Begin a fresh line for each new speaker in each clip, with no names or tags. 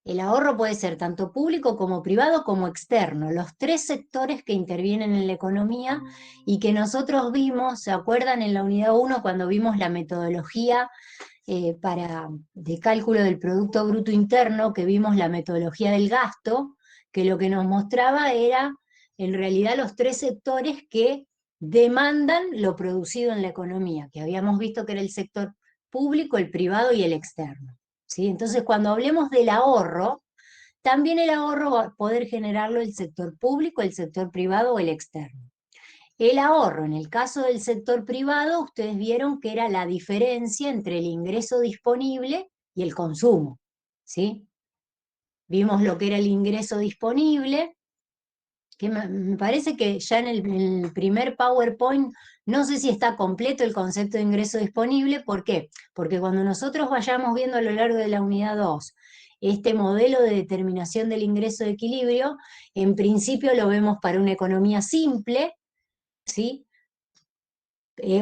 El ahorro puede ser tanto público como privado como externo, los tres sectores que intervienen en la economía y que nosotros vimos, ¿se acuerdan en la unidad 1 cuando vimos la metodología de cálculo del Producto Bruto Interno, que vimos la metodología del gasto, que lo que nos mostraba era en realidad los tres sectores que demandan lo producido en la economía, que habíamos visto que era el sector público, el privado y el externo. ¿Sí? Entonces, cuando hablemos del ahorro, también el ahorro va a poder generarlo el sector público, el sector privado o el externo. El ahorro, en el caso del sector privado, ustedes vieron que era la diferencia entre el ingreso disponible y el consumo, ¿sí? Vimos lo que era el ingreso disponible, que me parece que ya en el primer PowerPoint, no sé si está completo el concepto de ingreso disponible. ¿Por qué? Porque cuando nosotros vayamos viendo a lo largo de la unidad 2 este modelo de determinación del ingreso de equilibrio, en principio lo vemos para una economía simple, ¿sí?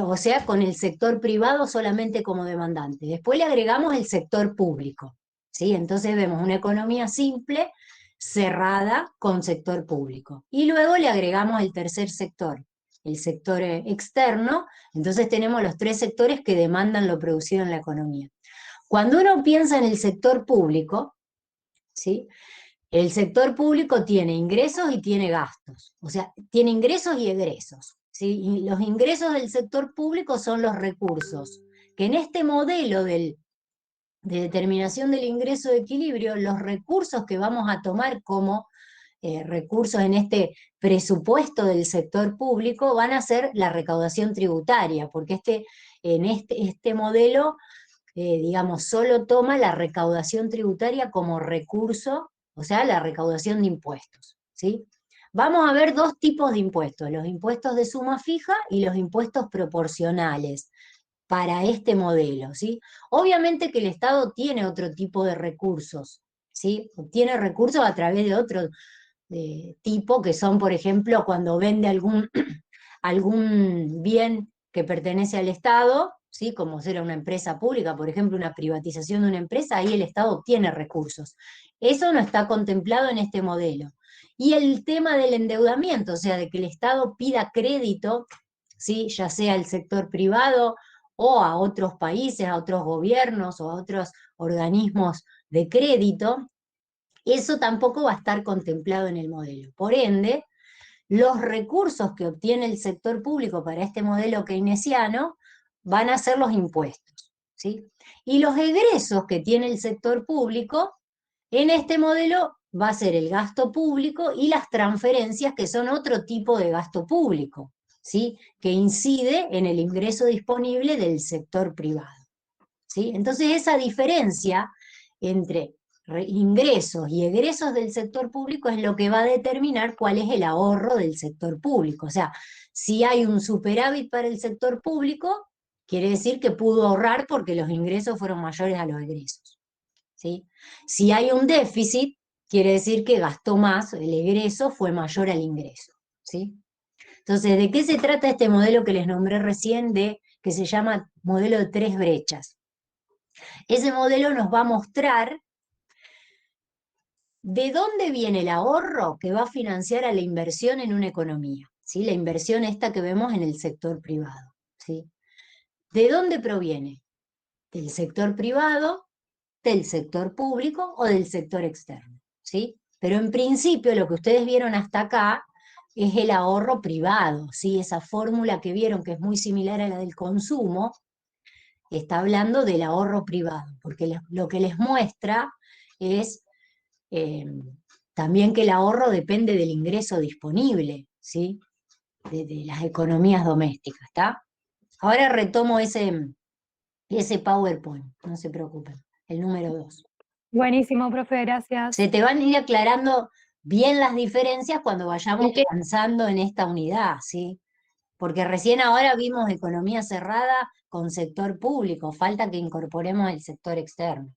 O sea, con el sector privado solamente como demandante. Después le agregamos el sector público, ¿sí? Entonces vemos una economía simple, cerrada, con sector público. Y luego le agregamos el tercer sector, el sector externo. Entonces tenemos los tres sectores que demandan lo producido en la economía. Cuando uno piensa en el sector público, ¿sí? El sector público tiene ingresos y tiene gastos, o sea, tiene ingresos y egresos, ¿sí? Y los ingresos del sector público son los recursos, que en este modelo de determinación del ingreso de equilibrio, los recursos que vamos a tomar como recursos en este presupuesto del sector público van a ser la recaudación tributaria, porque en este modelo digamos, solo toma la recaudación tributaria como recurso, o sea, la recaudación de impuestos, ¿sí? Vamos a ver dos tipos de impuestos, los impuestos de suma fija y los impuestos proporcionales para este modelo, ¿sí? Obviamente que el Estado tiene otro tipo de recursos, ¿sí? Tiene recursos a través de otro tipo, que son, por ejemplo, cuando vende algún bien que pertenece al Estado, ¿sí? Como ser una empresa pública, por ejemplo, una privatización de una empresa, ahí el Estado obtiene recursos. Eso no está contemplado en este modelo. Y el tema del endeudamiento, o sea, de que el Estado pida crédito, ¿sí? Ya sea al sector privado o a otros países, a otros gobiernos o a otros organismos de crédito, eso tampoco va a estar contemplado en el modelo. Por ende, los recursos que obtiene el sector público para este modelo keynesiano van a ser los impuestos, ¿sí? Y los egresos que tiene el sector público en este modelo va a ser el gasto público y las transferencias, que son otro tipo de gasto público, ¿sí? Que incide en el ingreso disponible del sector privado, ¿sí? Entonces esa diferencia entre ingresos y egresos del sector público es lo que va a determinar cuál es el ahorro del sector público. O sea, si hay un superávit para el sector público, quiere decir que pudo ahorrar porque los ingresos fueron mayores a los egresos, ¿sí? Si hay un déficit, quiere decir que gastó más, el egreso fue mayor al ingreso, ¿sí? Entonces, ¿de qué se trata este modelo que les nombré recién, que se llama modelo de tres brechas? Ese modelo nos va a mostrar de dónde viene el ahorro que va a financiar a la inversión en una economía, ¿sí? La inversión esta que vemos en el sector privado, ¿sí? ¿De dónde proviene? ¿Del sector privado, del sector público o del sector externo? ¿Sí? Pero en principio lo que ustedes vieron hasta acá es el ahorro privado, ¿sí? Esa fórmula que vieron que es muy similar a la del consumo, está hablando del ahorro privado, porque lo que les muestra es eh, también que el ahorro depende del ingreso disponible, ¿sí? De las economías domésticas, ¿está? Ahora retomo ese PowerPoint, no se preocupen, el número 2.
Buenísimo, profe, gracias.
Se te van a ir aclarando bien las diferencias cuando vayamos
Ok.
avanzando en esta unidad, ¿sí? Porque recién ahora vimos economía cerrada con sector público, falta que incorporemos el sector externo.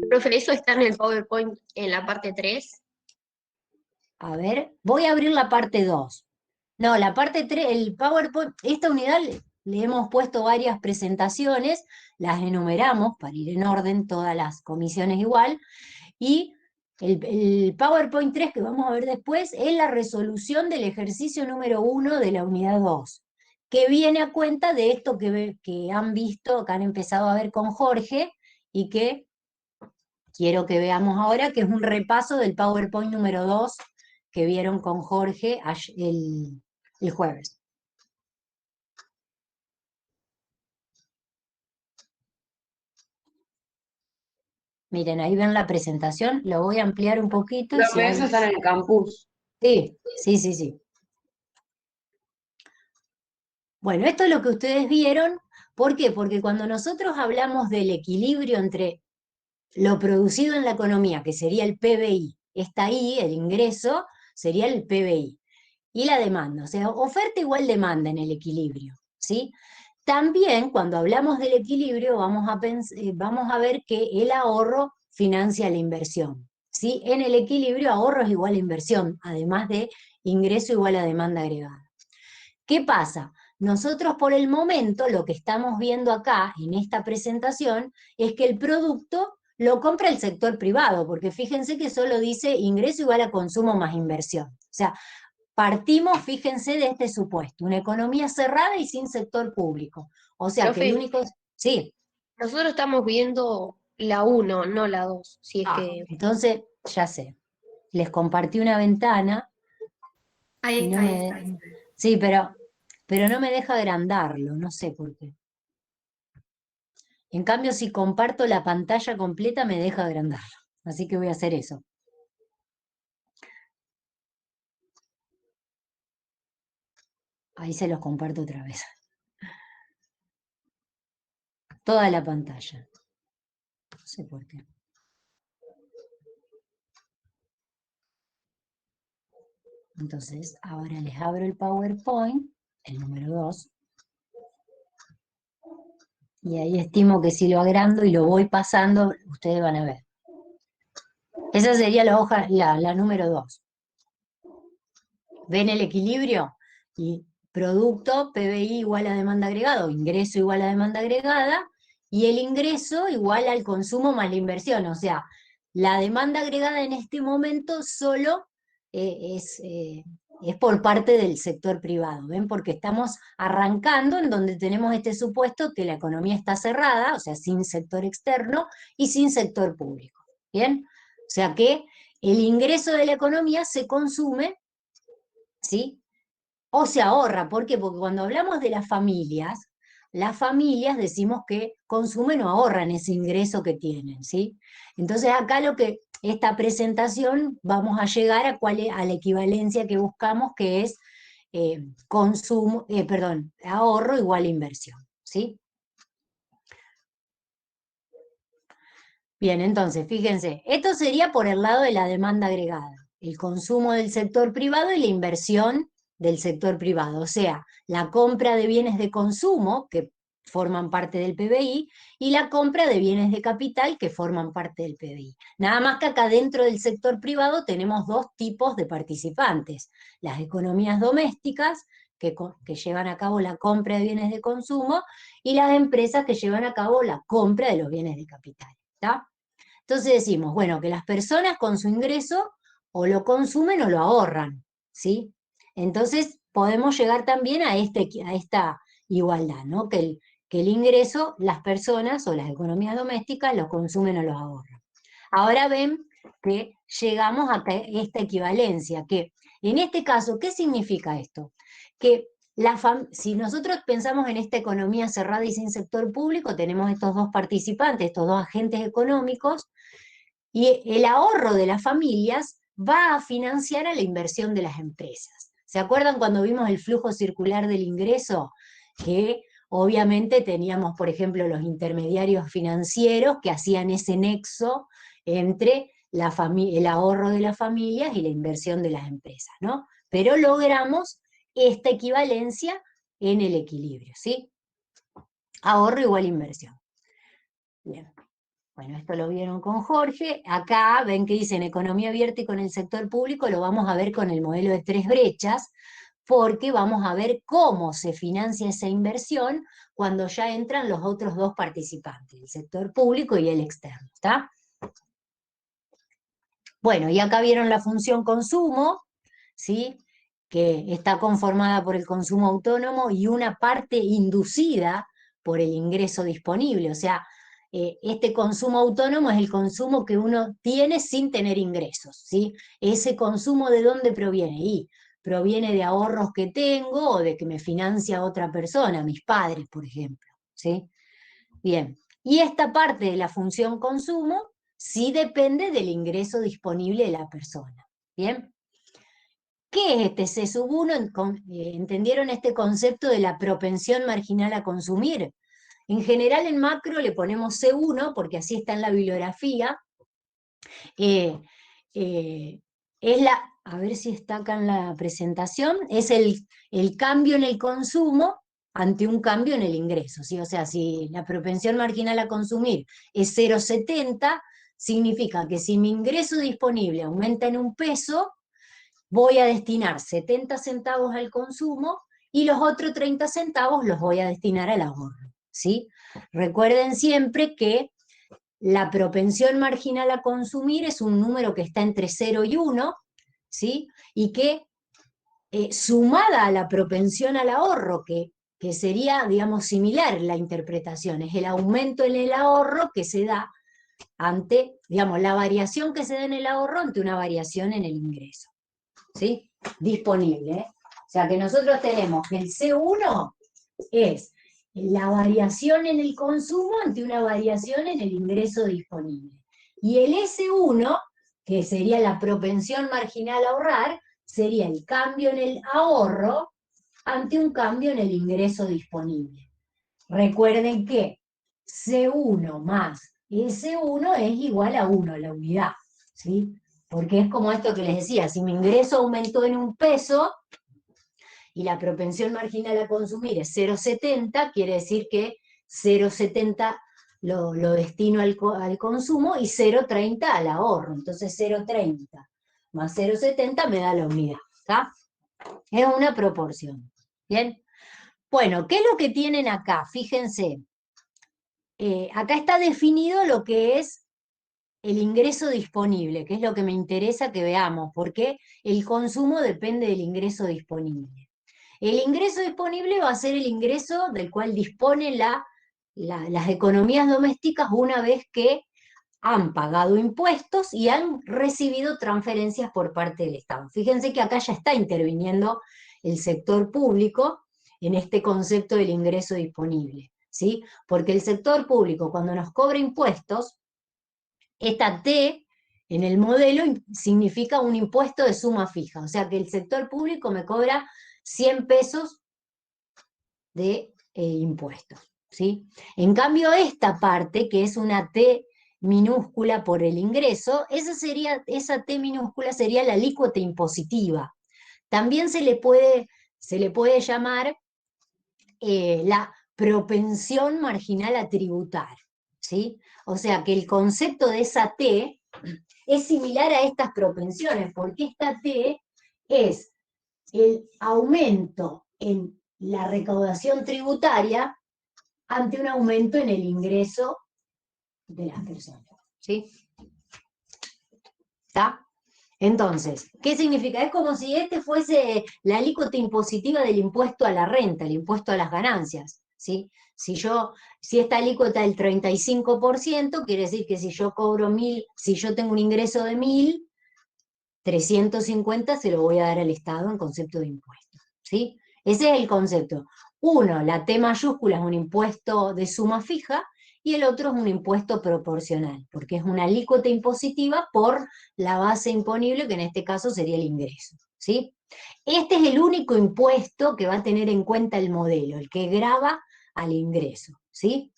Profe, eso está en el PowerPoint en la parte 3.
A ver, voy a abrir la parte 2. No, la parte 3, el PowerPoint, esta unidad le hemos puesto varias presentaciones, las enumeramos para ir en orden, todas las comisiones igual, y el PowerPoint 3 que vamos a ver después es la resolución del ejercicio número 1 de la unidad 2, que viene a cuenta de esto que han visto, que han empezado a ver con Jorge, y que quiero que veamos ahora, que es un repaso del PowerPoint número 2 que vieron con Jorge el jueves. Miren, ahí ven la presentación, lo voy a ampliar un poquito.
Los PS están en el campus.
Sí, sí, sí, sí. Bueno, esto es lo que ustedes vieron. ¿Por qué? Porque cuando nosotros hablamos del equilibrio entre lo producido en la economía, que sería el PBI, está ahí, el ingreso, sería el PBI, y la demanda, o sea, oferta igual demanda en el equilibrio, ¿sí? También, cuando hablamos del equilibrio, vamos a ver que el ahorro financia la inversión, ¿sí? En el equilibrio, ahorro es igual a inversión, además de ingreso igual a demanda agregada. ¿Qué pasa? Nosotros por el momento lo que estamos viendo acá en esta presentación es que el producto lo compra el sector privado, porque fíjense que solo dice ingreso igual a consumo más inversión. O sea, partimos, fíjense, de este supuesto, una economía cerrada y sin sector público. O sea que el
Profe,
único... Sí,
nosotros estamos viendo la 1, no la 2, si es que...
entonces ya sé. Les compartí una ventana
Ahí
y no
está, ahí
me...
está. Ahí está.
Sí, pero no me deja agrandarlo, no sé por qué. En cambio, si comparto la pantalla completa, me deja agrandarlo. Así que voy a hacer eso. Ahí se los comparto otra vez. Toda la pantalla. No sé por qué. Entonces, ahora les abro el PowerPoint, el número 2. Y ahí estimo que si lo agrando y lo voy pasando, ustedes van a ver. Esa sería la hoja, la número 2. ¿Ven el equilibrio? Y producto, PBI igual a demanda agregada, o ingreso igual a demanda agregada, y el ingreso igual al consumo más la inversión. O sea, la demanda agregada en este momento solo es por parte del sector privado, ¿ven? Porque estamos arrancando en donde tenemos este supuesto que la economía está cerrada, o sea, sin sector externo y sin sector público, ¿bien? O sea que el ingreso de la economía se consume, ¿sí? O se ahorra. ¿Por qué? Porque cuando hablamos de las familias decimos que consumen o ahorran ese ingreso que tienen, ¿sí? Entonces acá esta presentación vamos a llegar a la equivalencia que buscamos, que es ahorro igual a inversión, ¿sí? Bien, entonces, fíjense, esto sería por el lado de la demanda agregada, el consumo del sector privado y la inversión del sector privado, o sea, la compra de bienes de consumo, que forman parte del PBI, y la compra de bienes de capital, que forman parte del PBI. Nada más que acá dentro del sector privado tenemos dos tipos de participantes, las economías domésticas, que llevan a cabo la compra de bienes de consumo, y las empresas que llevan a cabo la compra de los bienes de capital, ¿está? Entonces decimos, bueno, que las personas con su ingreso o lo consumen o lo ahorran, ¿sí? Entonces podemos llegar también a esta igualdad, ¿no? Que el ingreso, las personas o las economías domésticas lo consumen o lo ahorran. Ahora ven que llegamos a esta equivalencia, que en este caso, ¿qué significa esto? Que si nosotros pensamos en esta economía cerrada y sin sector público, tenemos estos dos participantes, estos dos agentes económicos, y el ahorro de las familias va a financiar a la inversión de las empresas. ¿Se acuerdan cuando vimos el flujo circular del ingreso? Que obviamente teníamos, por ejemplo, los intermediarios financieros que hacían ese nexo entre el ahorro de las familias y la inversión de las empresas, ¿no? Pero logramos esta equivalencia en el equilibrio, ¿sí? Ahorro igual inversión. Bien. Bueno, esto lo vieron con Jorge. Acá ven que dicen economía abierta y con el sector público, lo vamos a ver con el modelo de tres brechas, porque vamos a ver cómo se financia esa inversión cuando ya entran los otros dos participantes, el sector público y el externo, ¿está? Bueno, y acá vieron la función consumo, ¿sí? Que está conformada por el consumo autónomo y una parte inducida por el ingreso disponible. O sea, este consumo autónomo es el consumo que uno tiene sin tener ingresos, ¿sí? Ese consumo, ¿de dónde proviene? Y proviene de ahorros que tengo o de que me financia otra persona, mis padres, por ejemplo, ¿sí? Bien, y esta parte de la función consumo sí depende del ingreso disponible de la persona, ¿bien? ¿Qué es este C sub 1? ¿Entendieron este concepto de la propensión marginal a consumir? En general en macro le ponemos C1 porque así está en la bibliografía. Es a ver si está acá en la presentación, es el cambio en el consumo ante un cambio en el ingreso, ¿sí? O sea, si la propensión marginal a consumir es 0,70, significa que si mi ingreso disponible aumenta en 1 peso, voy a destinar 70 centavos al consumo y los otros 30 centavos los voy a destinar al ahorro, ¿sí? Recuerden siempre que la propensión marginal a consumir es un número que está entre 0 y 1, ¿sí? Y que sumada a la propensión al ahorro, que sería, digamos, similar la interpretación, es el aumento en el ahorro que se da ante, digamos, la variación que se da en el ahorro ante una variación en el ingreso, ¿sí? Disponible, ¿eh? O sea que nosotros tenemos que el C1 es la variación en el consumo ante una variación en el ingreso disponible. Y el S1, que sería la propensión marginal a ahorrar, sería el cambio en el ahorro ante un cambio en el ingreso disponible. Recuerden que C1 más S1 es igual a 1, la unidad, ¿sí? Porque es como esto que les decía, si mi ingreso aumentó en 1 peso, y la propensión marginal a consumir es 0,70, quiere decir que 0,70 lo destino al consumo y 0,30 al ahorro. Entonces 0,30 más 0,70 me da la unidad, ¿está? Es una proporción. ¿Bien? Bueno, ¿qué es lo que tienen acá? Fíjense, acá está definido lo que es el ingreso disponible, que es lo que me interesa que veamos, porque el consumo depende del ingreso disponible. El ingreso disponible va a ser el ingreso del cual disponen las economías domésticas una vez que han pagado impuestos y han recibido transferencias por parte del Estado. Fíjense que acá ya está interviniendo el sector público en este concepto del ingreso disponible, ¿sí? Porque el sector público, cuando nos cobra impuestos, esta T en el modelo significa un impuesto de suma fija, o sea que el sector público me cobra 100 pesos de impuestos, ¿sí? En cambio esta parte, que es una T minúscula por el ingreso, esa T minúscula sería la alícuota impositiva. También se le puede llamar la propensión marginal a tributar, ¿sí? O sea que el concepto de esa T es similar a estas propensiones, porque esta T es el aumento en la recaudación tributaria ante un aumento en el ingreso de las personas, ¿sí? ¿Está? Entonces, ¿qué significa? Es como si este fuese la alícuota impositiva del impuesto a la renta, el impuesto a las ganancias, ¿sí? Si esta alícuota es el 35%, quiere decir que si yo cobro 1.000, si yo tengo un ingreso de 1.000, 350 se lo voy a dar al Estado en concepto de impuestos, ¿sí? Ese es el concepto. Uno, la T mayúscula es un impuesto de suma fija, y el otro es un impuesto proporcional, porque es una alícuota impositiva por la base imponible, que en este caso sería el ingreso, ¿sí? Este es el único impuesto que va a tener en cuenta el modelo, el que grava al ingreso, ¿sí?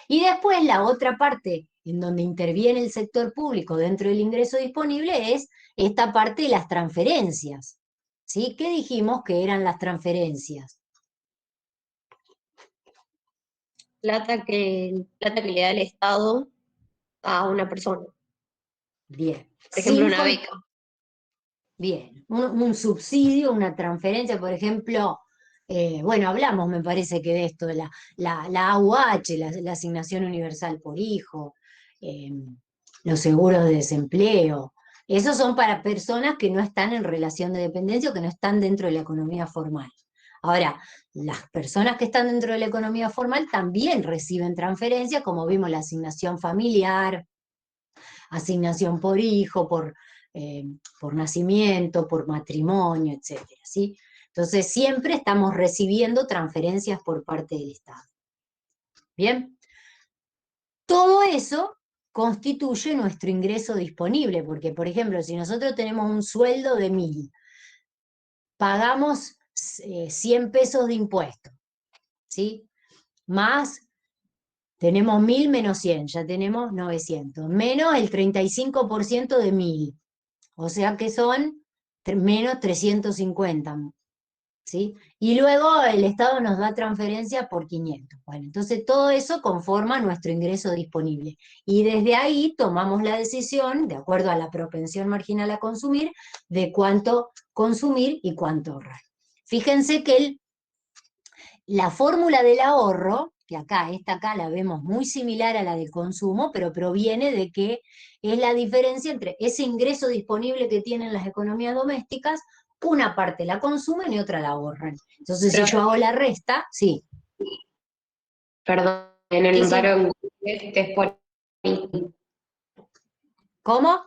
Y después la otra parte en donde interviene el sector público dentro del ingreso disponible es esta parte de las transferencias, ¿sí? ¿Qué dijimos que eran las transferencias?
Plata que le da el Estado a una persona.
Bien.
Por ejemplo,
Sin
una beca.
Bien, un subsidio, una transferencia, por ejemplo, bueno, hablamos, me parece que de esto, de la AUH, la Asignación Universal por Hijo, eh, los seguros de desempleo. Esos son para personas que no están en relación de dependencia o que no están dentro de la economía formal. Ahora, las personas que están dentro de la economía formal también reciben transferencias, como vimos la asignación familiar, asignación por hijo, eh, por nacimiento, por matrimonio, etcétera, ¿sí? Entonces siempre estamos recibiendo transferencias por parte del Estado. ¿Bien? Todo eso constituye nuestro ingreso disponible, porque, por ejemplo, si nosotros tenemos un sueldo de 1.000, pagamos 100 pesos de impuesto, ¿sí? Más, tenemos 1.000 menos 100, ya tenemos 900, menos el 35% de 1.000, o sea que son menos 350, ¿sí? Y luego el Estado nos da transferencia por 500. Bueno, entonces todo eso conforma nuestro ingreso disponible. Y desde ahí tomamos la decisión, de acuerdo a la propensión marginal a consumir, de cuánto consumir y cuánto ahorrar. Fíjense que la fórmula del ahorro, que esta acá la vemos muy similar a la del consumo, pero proviene de que es la diferencia entre ese ingreso disponible que tienen las economías domésticas, una parte la consumen y otra la ahorran. Entonces, si yo hago la resta, sí.
Perdón, en el
Sí.
paro es por I.
¿Cómo?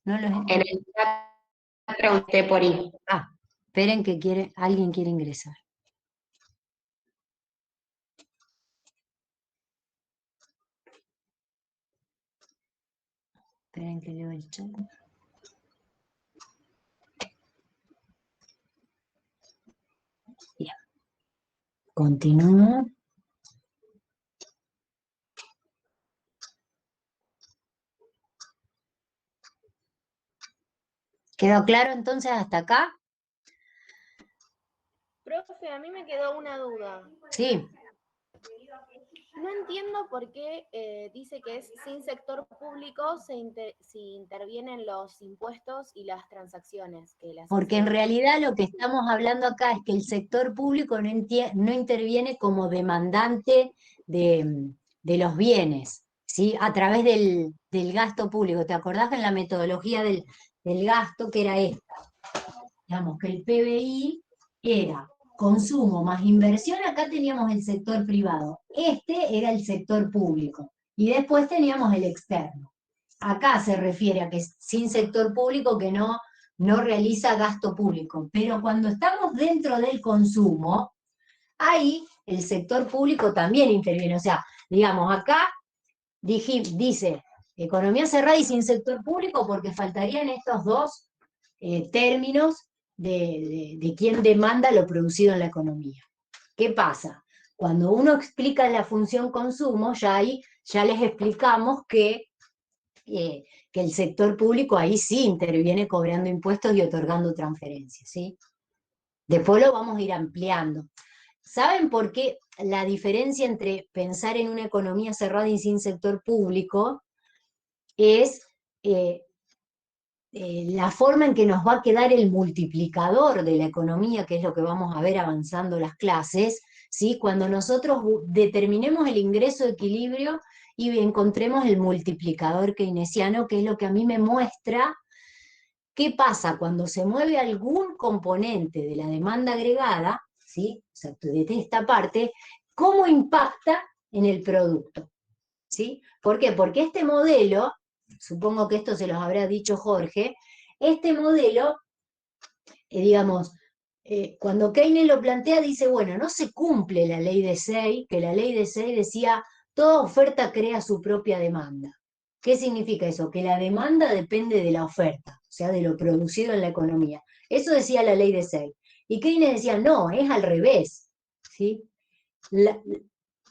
No lo
En el chat pregunté por I.
Ah, esperen que alguien quiere ingresar. Esperen que leo el chat. Bien. Continúo. ¿Quedó claro entonces hasta acá?
Profe, a mí me quedó una duda.
Sí.
No entiendo por qué dice que es sin sector público si intervienen los impuestos y las transacciones.
Porque en realidad lo que estamos hablando acá es que el sector público no interviene como demandante de los bienes, ¿sí? A través del gasto público. ¿Te acordás que en la metodología del gasto que era esta? Digamos que el PBI era consumo más inversión, acá teníamos el sector privado. Este era el sector público. Y después teníamos el externo. Acá se refiere a que sin sector público que no realiza gasto público. Pero cuando estamos dentro del consumo, ahí el sector público también interviene. O sea, digamos, acá dice economía cerrada y sin sector público porque faltarían estos dos términos de quién demanda lo producido en la economía. ¿Qué pasa? Cuando uno explica la función consumo, ya les explicamos que el sector público ahí sí interviene cobrando impuestos y otorgando transferencias, ¿sí? Después lo vamos a ir ampliando. ¿Saben por qué la diferencia entre pensar en una economía cerrada y sin sector público es la forma en que nos va a quedar el multiplicador de la economía, que es lo que vamos a ver avanzando las clases, ¿sí? Cuando nosotros determinemos el ingreso de equilibrio y encontremos el multiplicador keynesiano, que es lo que a mí me muestra qué pasa cuando se mueve algún componente de la demanda agregada, ¿sí? O sea, de esta parte, cómo impacta en el producto, ¿sí? ¿Por qué? Porque este modelo, supongo que esto se los habrá dicho Jorge, este modelo, digamos, cuando Keynes lo plantea, dice, bueno, no se cumple la ley de Say, que la ley de Say decía, toda oferta crea su propia demanda. ¿Qué significa eso? Que la demanda depende de la oferta, o sea, de lo producido en la economía. Eso decía la ley de Say. Y Keynes decía, no, es al revés, ¿sí?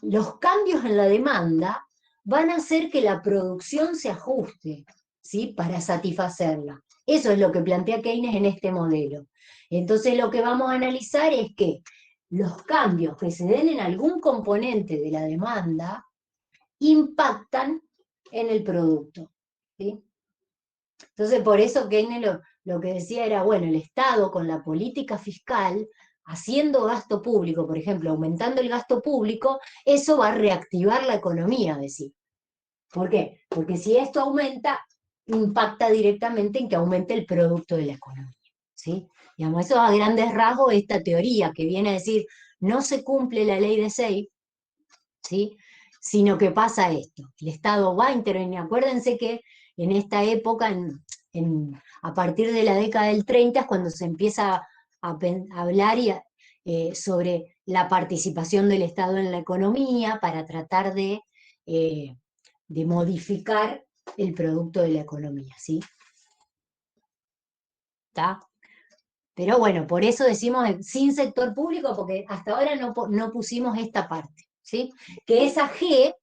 Los cambios en la demanda van a hacer que la producción se ajuste, ¿sí? Para satisfacerla. Eso es lo que plantea Keynes en este modelo. Entonces lo que vamos a analizar es que los cambios que se den en algún componente de la demanda impactan en el producto, ¿sí? Entonces por eso Keynes lo que decía era, bueno, el Estado con la política fiscal, haciendo gasto público, por ejemplo, aumentando el gasto público, eso va a reactivar la economía, decía. ¿Por qué? Porque si esto aumenta, impacta directamente en que aumente el producto de la economía, ¿sí? Digamos, eso a grandes rasgos esta teoría que viene a decir, no se cumple la ley de Say, ¿sí? Sino que pasa esto, el Estado va a intervenir. Acuérdense que en esta época, a partir de la década del 30, es cuando se empieza a hablar sobre la participación del Estado en la economía para tratar de modificar el producto de la economía, ¿sí? ¿Está? Pero bueno, por eso decimos sin sector público, porque hasta ahora no pusimos esta parte, ¿sí? Que esa G,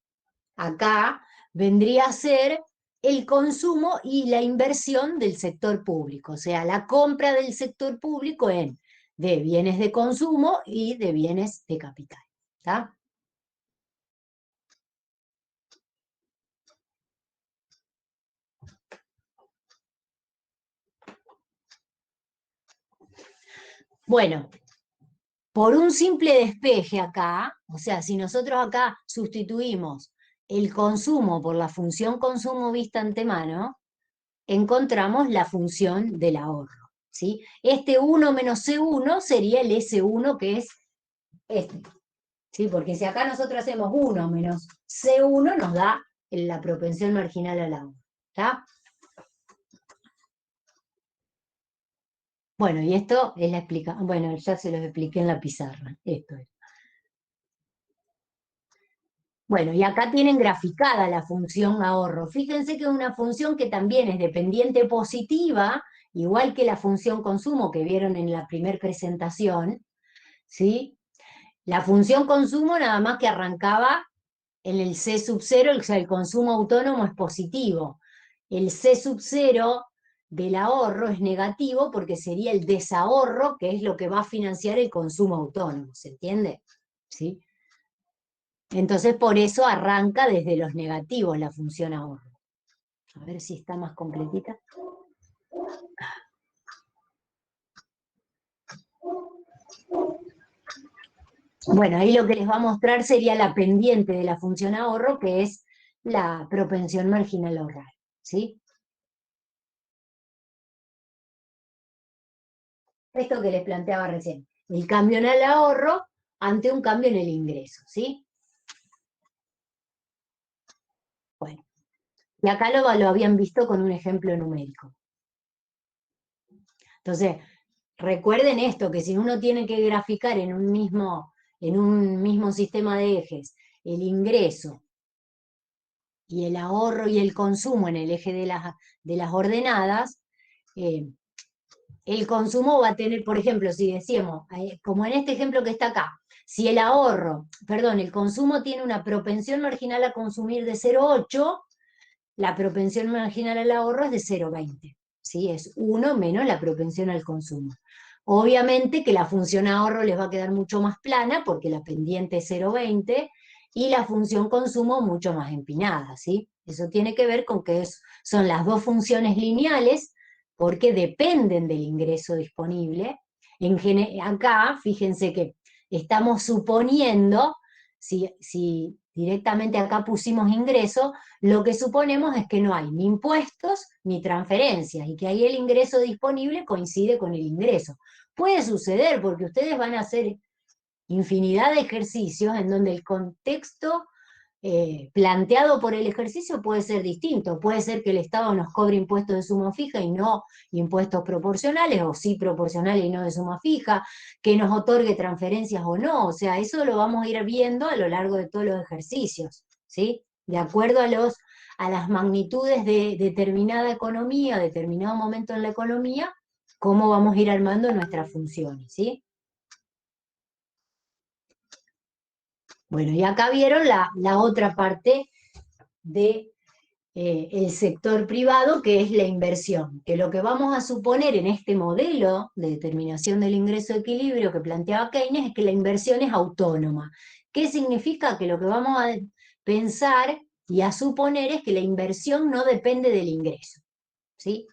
acá, vendría a ser el consumo y la inversión del sector público, o sea, la compra del sector público de bienes de consumo y de bienes de capital, ¿está? Bueno, por un simple despeje acá, o sea, si nosotros acá sustituimos el consumo por la función consumo vista antemano, encontramos la función del ahorro, ¿sí? Este 1 menos C1 sería el S1 que es este, ¿sí? Porque si acá nosotros hacemos 1 menos C1 nos da la propensión marginal al ahorro, ¿está? Bueno, y esto es la explicación, bueno, ya se los expliqué en la pizarra, esto es. Bueno, y acá tienen graficada la función ahorro. Fíjense que es una función que también es dependiente positiva, igual que la función consumo que vieron en la primera presentación, ¿sí? La función consumo nada más que arrancaba en el C sub 0, o sea, el consumo autónomo es positivo. El C sub 0 del ahorro es negativo porque sería el desahorro, que es lo que va a financiar el consumo autónomo, ¿se entiende? ¿Sí? Entonces, por eso arranca desde los negativos la función ahorro. A ver si está más completita. Bueno, ahí lo que les va a mostrar sería la pendiente de la función ahorro, que es la propensión marginal a ahorrar, ¿sí? Esto que les planteaba recién, el cambio en el ahorro ante un cambio en el ingreso, ¿sí? Bueno, y acá lo habían visto con un ejemplo numérico. Entonces, recuerden esto, que si uno tiene que graficar en un mismo sistema de ejes el ingreso y el ahorro y el consumo en el eje de las ordenadas, el consumo va a tener, por ejemplo, si decíamos, como en este ejemplo que está acá, si el consumo tiene una propensión marginal a consumir de 0,8, la propensión marginal al ahorro es de 0,20, ¿sí? Es 1 menos la propensión al consumo. Obviamente que la función ahorro les va a quedar mucho más plana porque la pendiente es 0,20 y la función consumo mucho más empinada, ¿sí? Eso tiene que ver con que son las dos funciones lineales porque dependen del ingreso disponible. Acá, fíjense que estamos suponiendo, si directamente acá pusimos ingreso, lo que suponemos es que no hay ni impuestos ni transferencias y que ahí el ingreso disponible coincide con el ingreso. Puede suceder porque ustedes van a hacer infinidad de ejercicios en donde el contexto planteado por el ejercicio puede ser distinto. Puede ser que el Estado nos cobre impuestos de suma fija y no impuestos proporcionales, o sí proporcionales y no de suma fija, que nos otorgue transferencias o no. O sea, eso lo vamos a ir viendo a lo largo de todos los ejercicios, ¿sí? De acuerdo a las magnitudes de determinada economía, determinado momento en la economía, cómo vamos a ir armando nuestras funciones, ¿sí? Bueno, y acá vieron la otra parte de el sector privado, que es la inversión, que lo que vamos a suponer en este modelo de determinación del ingreso de equilibrio que planteaba Keynes es que la inversión es autónoma. ¿Qué significa? Que lo que vamos a pensar y a suponer es que la inversión no depende del ingreso, ¿sí?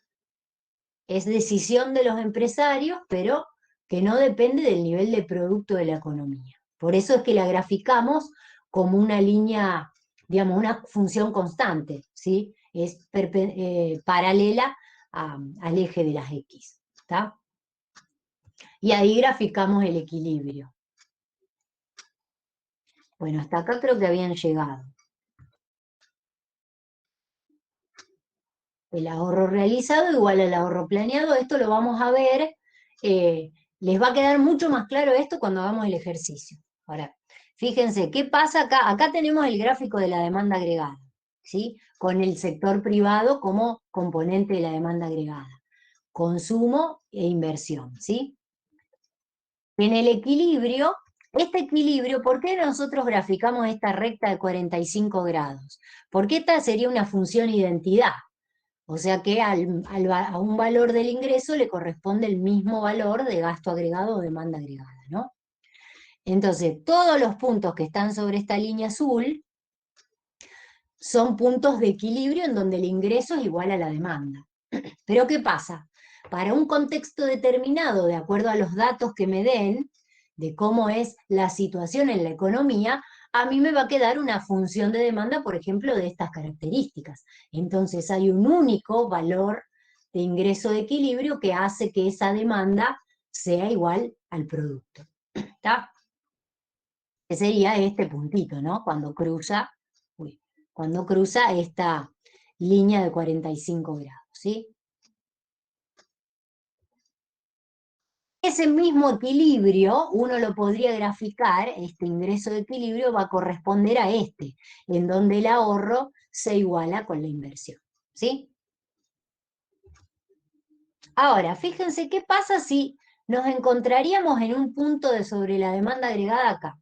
es decisión de los empresarios, pero que no depende del nivel de producto de la economía. Por eso es que la graficamos como una línea, digamos, una función constante, ¿sí? Es paralela al eje de las X, ¿está? Y ahí graficamos el equilibrio. Bueno, hasta acá creo que habían llegado. El ahorro realizado igual al ahorro planeado, esto lo vamos a ver, les va a quedar mucho más claro esto cuando hagamos el ejercicio. Ahora, fíjense, ¿qué pasa acá? Acá tenemos el gráfico de la demanda agregada, ¿sí? Con el sector privado como componente de la demanda agregada. Consumo e inversión, ¿sí? En el equilibrio, este equilibrio, ¿por qué nosotros graficamos esta recta de 45 grados? Porque esta sería una función identidad. O sea que a un valor del ingreso le corresponde el mismo valor de gasto agregado o demanda agregada, ¿no? Entonces, todos los puntos que están sobre esta línea azul son puntos de equilibrio en donde el ingreso es igual a la demanda. Pero ¿qué pasa? Para un contexto determinado, de acuerdo a los datos que me den, de cómo es la situación en la economía, a mí me va a quedar una función de demanda, por ejemplo, de estas características. Entonces hay un único valor de ingreso de equilibrio que hace que esa demanda sea igual al producto. ¿Está? Que sería este puntito, ¿no? Cuando cruza esta línea de 45 grados, ¿sí? Ese mismo equilibrio, uno lo podría graficar, este ingreso de equilibrio va a corresponder a este, en donde el ahorro se iguala con la inversión, ¿sí? Ahora, fíjense qué pasa si nos encontraríamos en un punto de sobre la demanda agregada acá,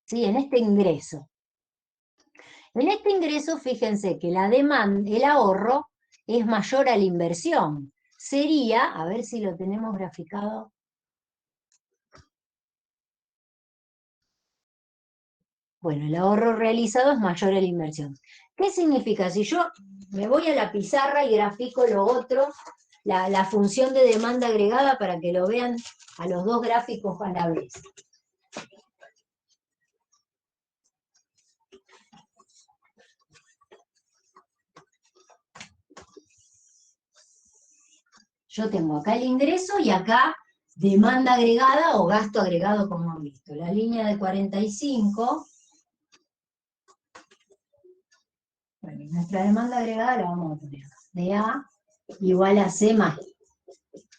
¿sí? En este ingreso. En este ingreso, fíjense que la demanda, el ahorro es mayor a la inversión. Sería, a ver si lo tenemos graficado. Bueno, el ahorro realizado es mayor a la inversión. ¿Qué significa? Si yo me voy a la pizarra y grafico lo otro, la función de demanda agregada para que lo vean a los dos gráficos a la vez. Yo tengo acá el ingreso y acá demanda agregada o gasto agregado como han visto. La línea de 45, bueno, nuestra demanda agregada la vamos a poner acá. DA igual a C más I,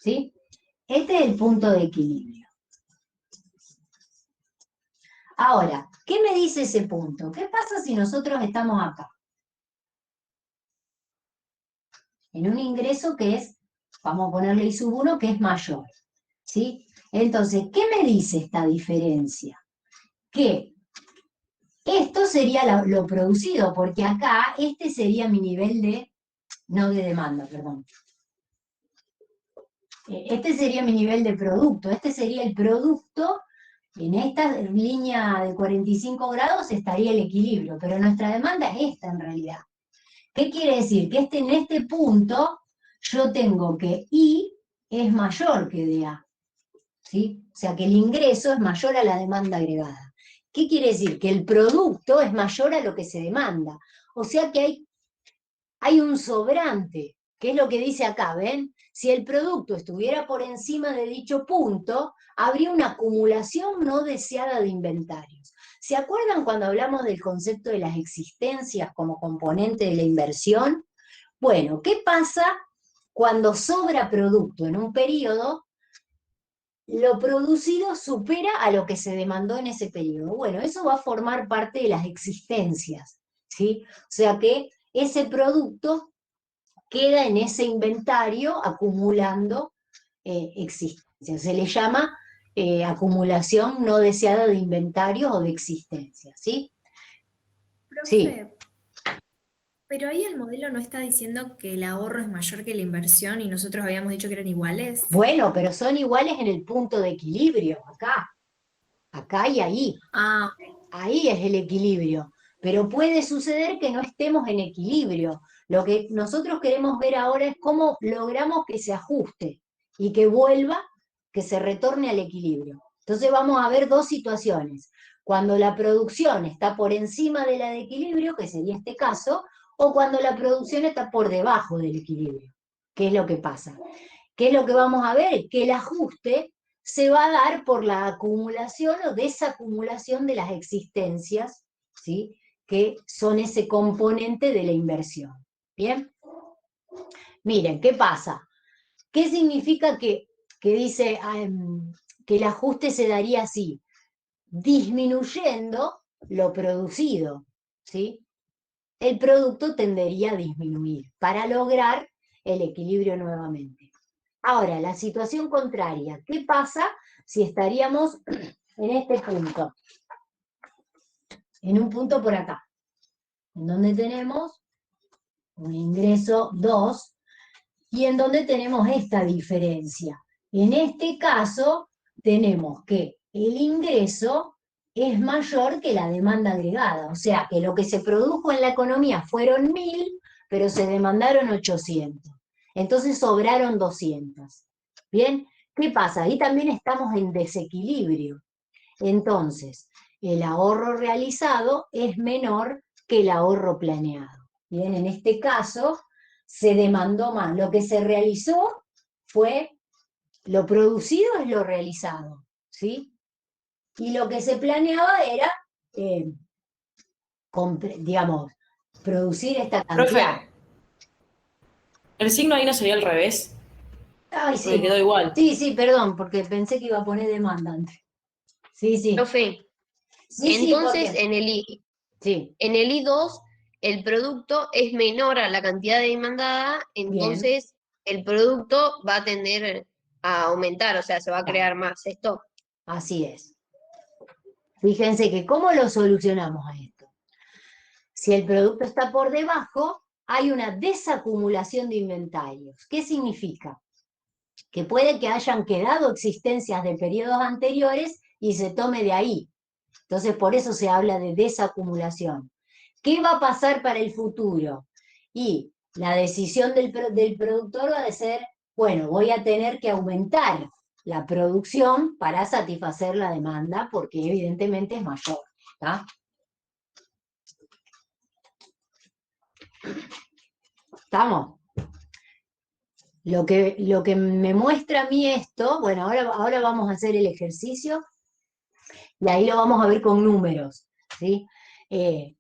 ¿sí? Este es el punto de equilibrio. Ahora, ¿qué me dice ese punto? ¿Qué pasa si nosotros estamos acá? En un ingreso que es, vamos a ponerle I sub 1, que es mayor, ¿sí? Entonces, ¿qué me dice esta diferencia? Que esto sería lo producido, porque acá este sería mi nivel de, no de demanda, perdón. Este sería mi nivel de producto, este sería el producto, en esta línea de 45 grados estaría el equilibrio, pero nuestra demanda es esta en realidad. ¿Qué quiere decir? Que en este punto yo tengo que I es mayor que DA, ¿sí? O sea que el ingreso es mayor a la demanda agregada. ¿Qué quiere decir? Que el producto es mayor a lo que se demanda. O sea que hay un sobrante, que es lo que dice acá, ¿ven? Si el producto estuviera por encima de dicho punto, habría una acumulación no deseada de inventarios. ¿Se acuerdan cuando hablamos del concepto de las existencias como componente de la inversión? Bueno, ¿qué pasa cuando sobra producto en un periodo? Lo producido supera a lo que se demandó en ese periodo. Bueno, eso va a formar parte de las existencias, ¿sí? O sea que ese producto queda en ese inventario acumulando existencias. Se le llama acumulación no deseada de inventarios o de existencias, ¿sí? Sí.
Profe, pero ahí el modelo no está diciendo que el ahorro es mayor que la inversión y nosotros habíamos dicho que eran iguales.
Bueno, pero son iguales en el punto de equilibrio, acá. Acá y ahí.
Ah,
Ahí es el equilibrio. Pero puede suceder que no estemos en equilibrio. Lo que nosotros queremos ver ahora es cómo logramos que se ajuste y que vuelva, que se retorne al equilibrio. Entonces vamos a ver dos situaciones. Cuando la producción está por encima de la de equilibrio, que sería este caso, o cuando la producción está por debajo del equilibrio. ¿Qué es lo que pasa? ¿Qué es lo que vamos a ver? Que el ajuste se va a dar por la acumulación o desacumulación de las existencias, ¿sí? Que son ese componente de la inversión. ¿Bien? Miren, ¿qué pasa? ¿Qué significa que dice que el ajuste se daría así? Disminuyendo lo producido, ¿sí? El producto tendería a disminuir para lograr el equilibrio nuevamente. Ahora, la situación contraria, ¿qué pasa si estaríamos en este punto? En un punto por acá, en donde tenemos un ingreso 2 y en donde tenemos esta diferencia. En este caso, tenemos que el ingreso es mayor que la demanda agregada, o sea que lo que se produjo en la economía fueron 1000, pero se demandaron 800. Entonces sobraron 200. ¿Bien? ¿Qué pasa? Ahí también estamos en desequilibrio. Entonces, el ahorro realizado es menor que el ahorro planeado. Bien, en este caso se demandó más. Lo que se realizó fue, lo producido es lo realizado, ¿sí? Y lo que se planeaba era, digamos, producir esta cantidad.
Profe, ¿el signo ahí no sería al revés?
Ay,
Porque
sí.
quedó igual.
Sí, perdón, porque pensé que iba a poner demandante. Sí.
Profe,
Sí,
entonces
porque... Sí,
en el I2 el producto es menor a la cantidad demandada,
bien.
entonces el producto va a tender a aumentar, o sea, se va a
Claro.
crear más stock.
Así es. Fíjense que ¿cómo lo solucionamos a esto? Si el producto está por debajo, hay una desacumulación de inventarios. ¿Qué significa? Que puede que hayan quedado existencias de periodos anteriores y se tome de ahí. Entonces, por eso se habla de desacumulación. ¿Qué va a pasar para el futuro? Y la decisión del productor va a ser, bueno, voy a tener que aumentar la producción para satisfacer la demanda, porque evidentemente es mayor. ¿Está? ¿Estamos? Lo que me muestra a mí esto, bueno, ahora vamos a hacer el ejercicio y ahí lo vamos a ver con números, ¿sí? Que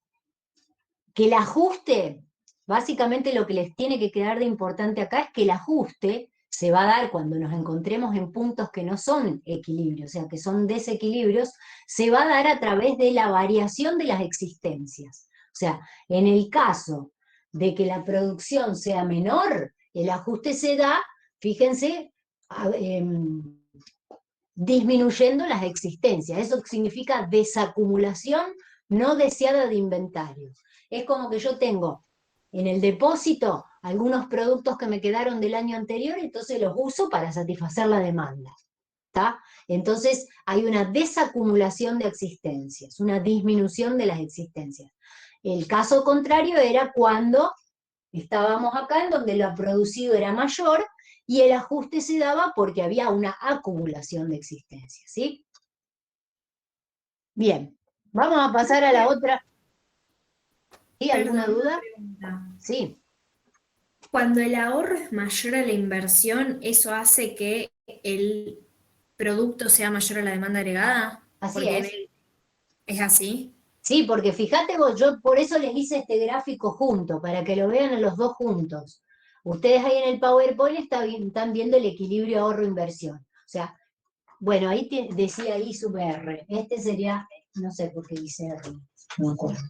el ajuste, básicamente lo que les tiene que quedar de importante acá es que el ajuste se va a dar cuando nos encontremos en puntos que no son equilibrios, o sea, que son desequilibrios, se va a dar a través de la variación de las existencias. O sea, en el caso de que la producción sea menor, el ajuste se da, fíjense, disminuyendo las existencias. Eso significa desacumulación no deseada de inventarios. Es como que yo tengo en el depósito algunos productos que me quedaron del año anterior, entonces los uso para satisfacer la demanda. ¿Está? Entonces hay una desacumulación de existencias, una disminución de las existencias. El caso contrario era cuando estábamos acá, en donde lo producido era mayor, y el ajuste se daba porque había una acumulación de existencias, ¿sí? Bien, vamos a pasar a la otra. ¿Sí? ¿Alguna
Perdón,
duda?
una pregunta.
Sí,
Cuando el ahorro es mayor a la inversión, ¿eso hace que el producto sea mayor a la demanda agregada?
así
Porque
es.
¿es así?
Sí, porque fíjate vos, yo por eso les hice este gráfico junto, para que lo vean los dos juntos. Ustedes ahí en el PowerPoint están viendo el equilibrio ahorro-inversión. O sea, bueno, ahí decía I sub R. Este sería, no sé por qué dice R, no me acuerdo.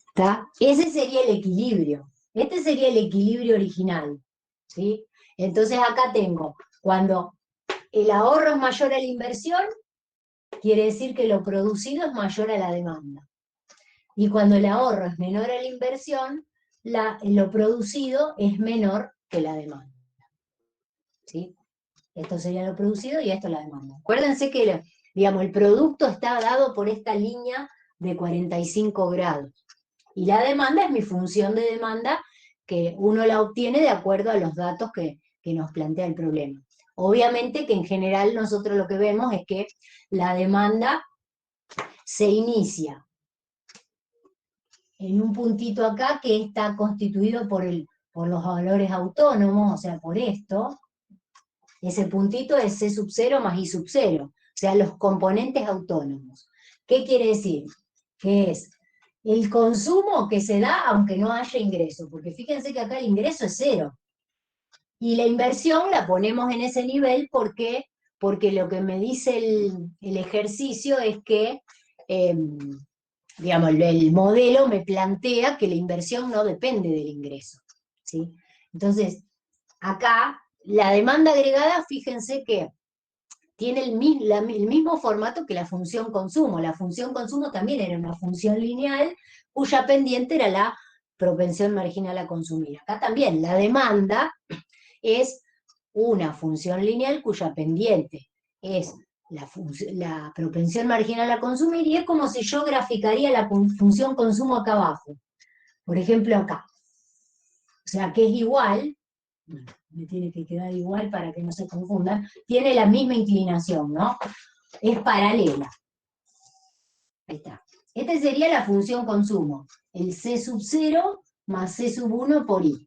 ¿Está? Ese sería el equilibrio. Este sería el equilibrio original, ¿sí? Entonces acá tengo, cuando el ahorro es mayor a la inversión, quiere decir que lo producido es mayor a la demanda. Y cuando el ahorro es menor a la inversión, lo producido es menor que la demanda. ¿Sí? Esto sería lo producido y esto la demanda. Acuérdense que, digamos, el producto está dado por esta línea de 45 grados. Y la demanda es mi función de demanda, que uno la obtiene de acuerdo a los datos que nos plantea el problema. Obviamente que en general nosotros lo que vemos es que la demanda se inicia en un puntito acá que está constituido por los valores autónomos, o sea, por esto. Ese puntito es C sub 0 más I sub 0, o sea, los componentes autónomos. ¿Qué quiere decir? Que es el consumo que se da aunque no haya ingreso, porque fíjense que acá el ingreso es 0. Y la inversión la ponemos en ese nivel porque lo que me dice el ejercicio es que, digamos, el modelo me plantea que la inversión no depende del ingreso, ¿sí? Entonces, acá, la demanda agregada, fíjense que tiene el mismo formato que la función consumo. La función consumo también era una función lineal, cuya pendiente era la propensión marginal a consumir. Acá también, la demanda es una función lineal cuya pendiente es la propensión marginal a consumir, y es como si yo graficaría la función consumo acá abajo. Por ejemplo, acá. O sea, que es igual, me tiene que quedar igual para que no se confundan, tiene la misma inclinación, ¿no? Es paralela. Ahí está. Esta sería la función consumo, el C sub 0 más C sub 1 por I.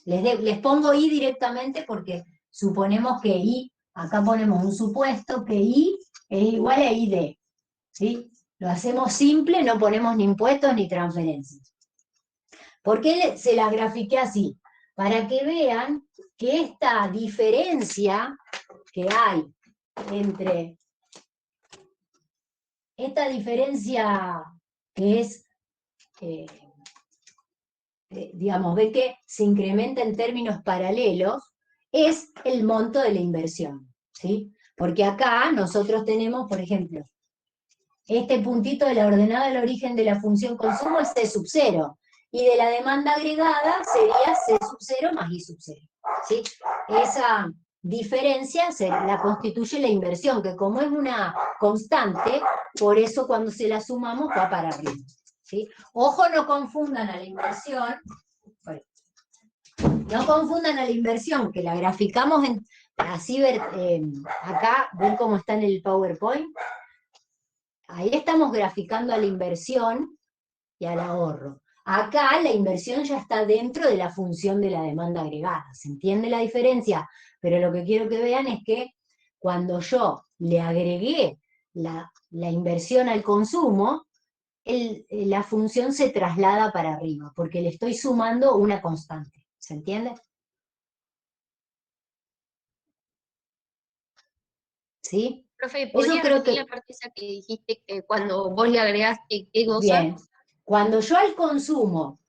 Les pongo I directamente porque suponemos que I, acá ponemos un supuesto que I es igual a ID, ¿sí? Lo hacemos simple, no ponemos ni impuestos ni transferencias. ¿Por qué se las grafiqué así? Para que vean que esta diferencia que hay entre esta diferencia que es, digamos, ve que se incrementa en términos paralelos, es el monto de la inversión, ¿sí? Porque acá nosotros tenemos, por ejemplo, este puntito de la ordenada del origen de la función consumo es C sub 0, y de la demanda agregada sería C sub 0 más I sub 0, ¿sí? Esa diferencia la constituye la inversión, que como es una constante, por eso cuando se la sumamos va para arriba, ¿sí? Ojo, no confundan a la inversión, que la graficamos así, acá, ven cómo está en el PowerPoint. Ahí estamos graficando a la inversión y al ahorro. Acá la inversión ya está dentro de la función de la demanda agregada. ¿Se entiende la diferencia? Pero lo que quiero que vean es que cuando yo le agregué la inversión al consumo, la función se traslada para arriba, porque le estoy sumando una constante. ¿Se entiende? ¿Sí?
Profe, ¿podría
creo
repetir
que-
la parte esa que dijiste que cuando vos le agregaste qué cosa?
Bien. Cuando yo al consumo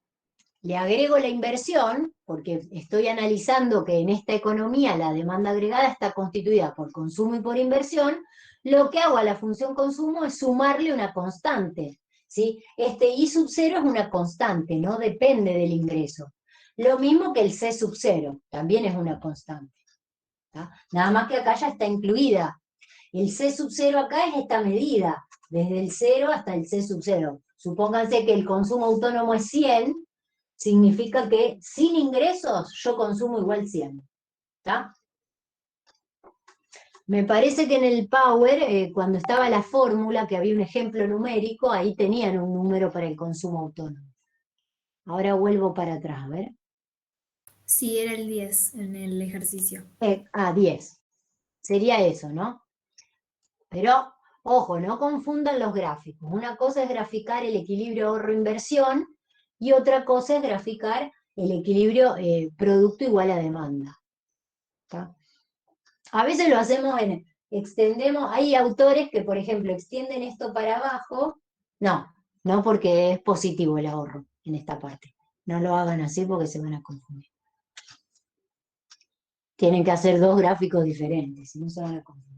le agrego la inversión, porque estoy analizando que en esta economía la demanda agregada está constituida por consumo y por inversión, lo que hago a la función consumo es sumarle una constante, ¿sí? Este I sub 0 es una constante, no depende del ingreso. Lo mismo que el C sub 0, también es una constante, ¿tá? Nada más que acá ya está incluida. El C sub 0 acá es esta medida, desde el 0 hasta el C sub 0. Supónganse que el consumo autónomo es 100, significa que sin ingresos yo consumo igual 100. ¿Está? Me parece que en el Power, cuando estaba la fórmula, que había un ejemplo numérico, ahí tenían un número para el consumo autónomo. Ahora vuelvo para atrás, a ver.
Sí, era el 10 en el ejercicio.
10. Sería eso, ¿no? Pero, ojo, no confundan los gráficos. Una cosa es graficar el equilibrio ahorro-inversión y otra cosa es graficar el equilibrio producto igual a demanda. ¿Está? A veces lo hacemos extendemos, hay autores que, por ejemplo, extienden esto para abajo. No porque es positivo el ahorro en esta parte. No lo hagan así porque se van a confundir. Tienen que hacer dos gráficos diferentes, si no se van a confundir.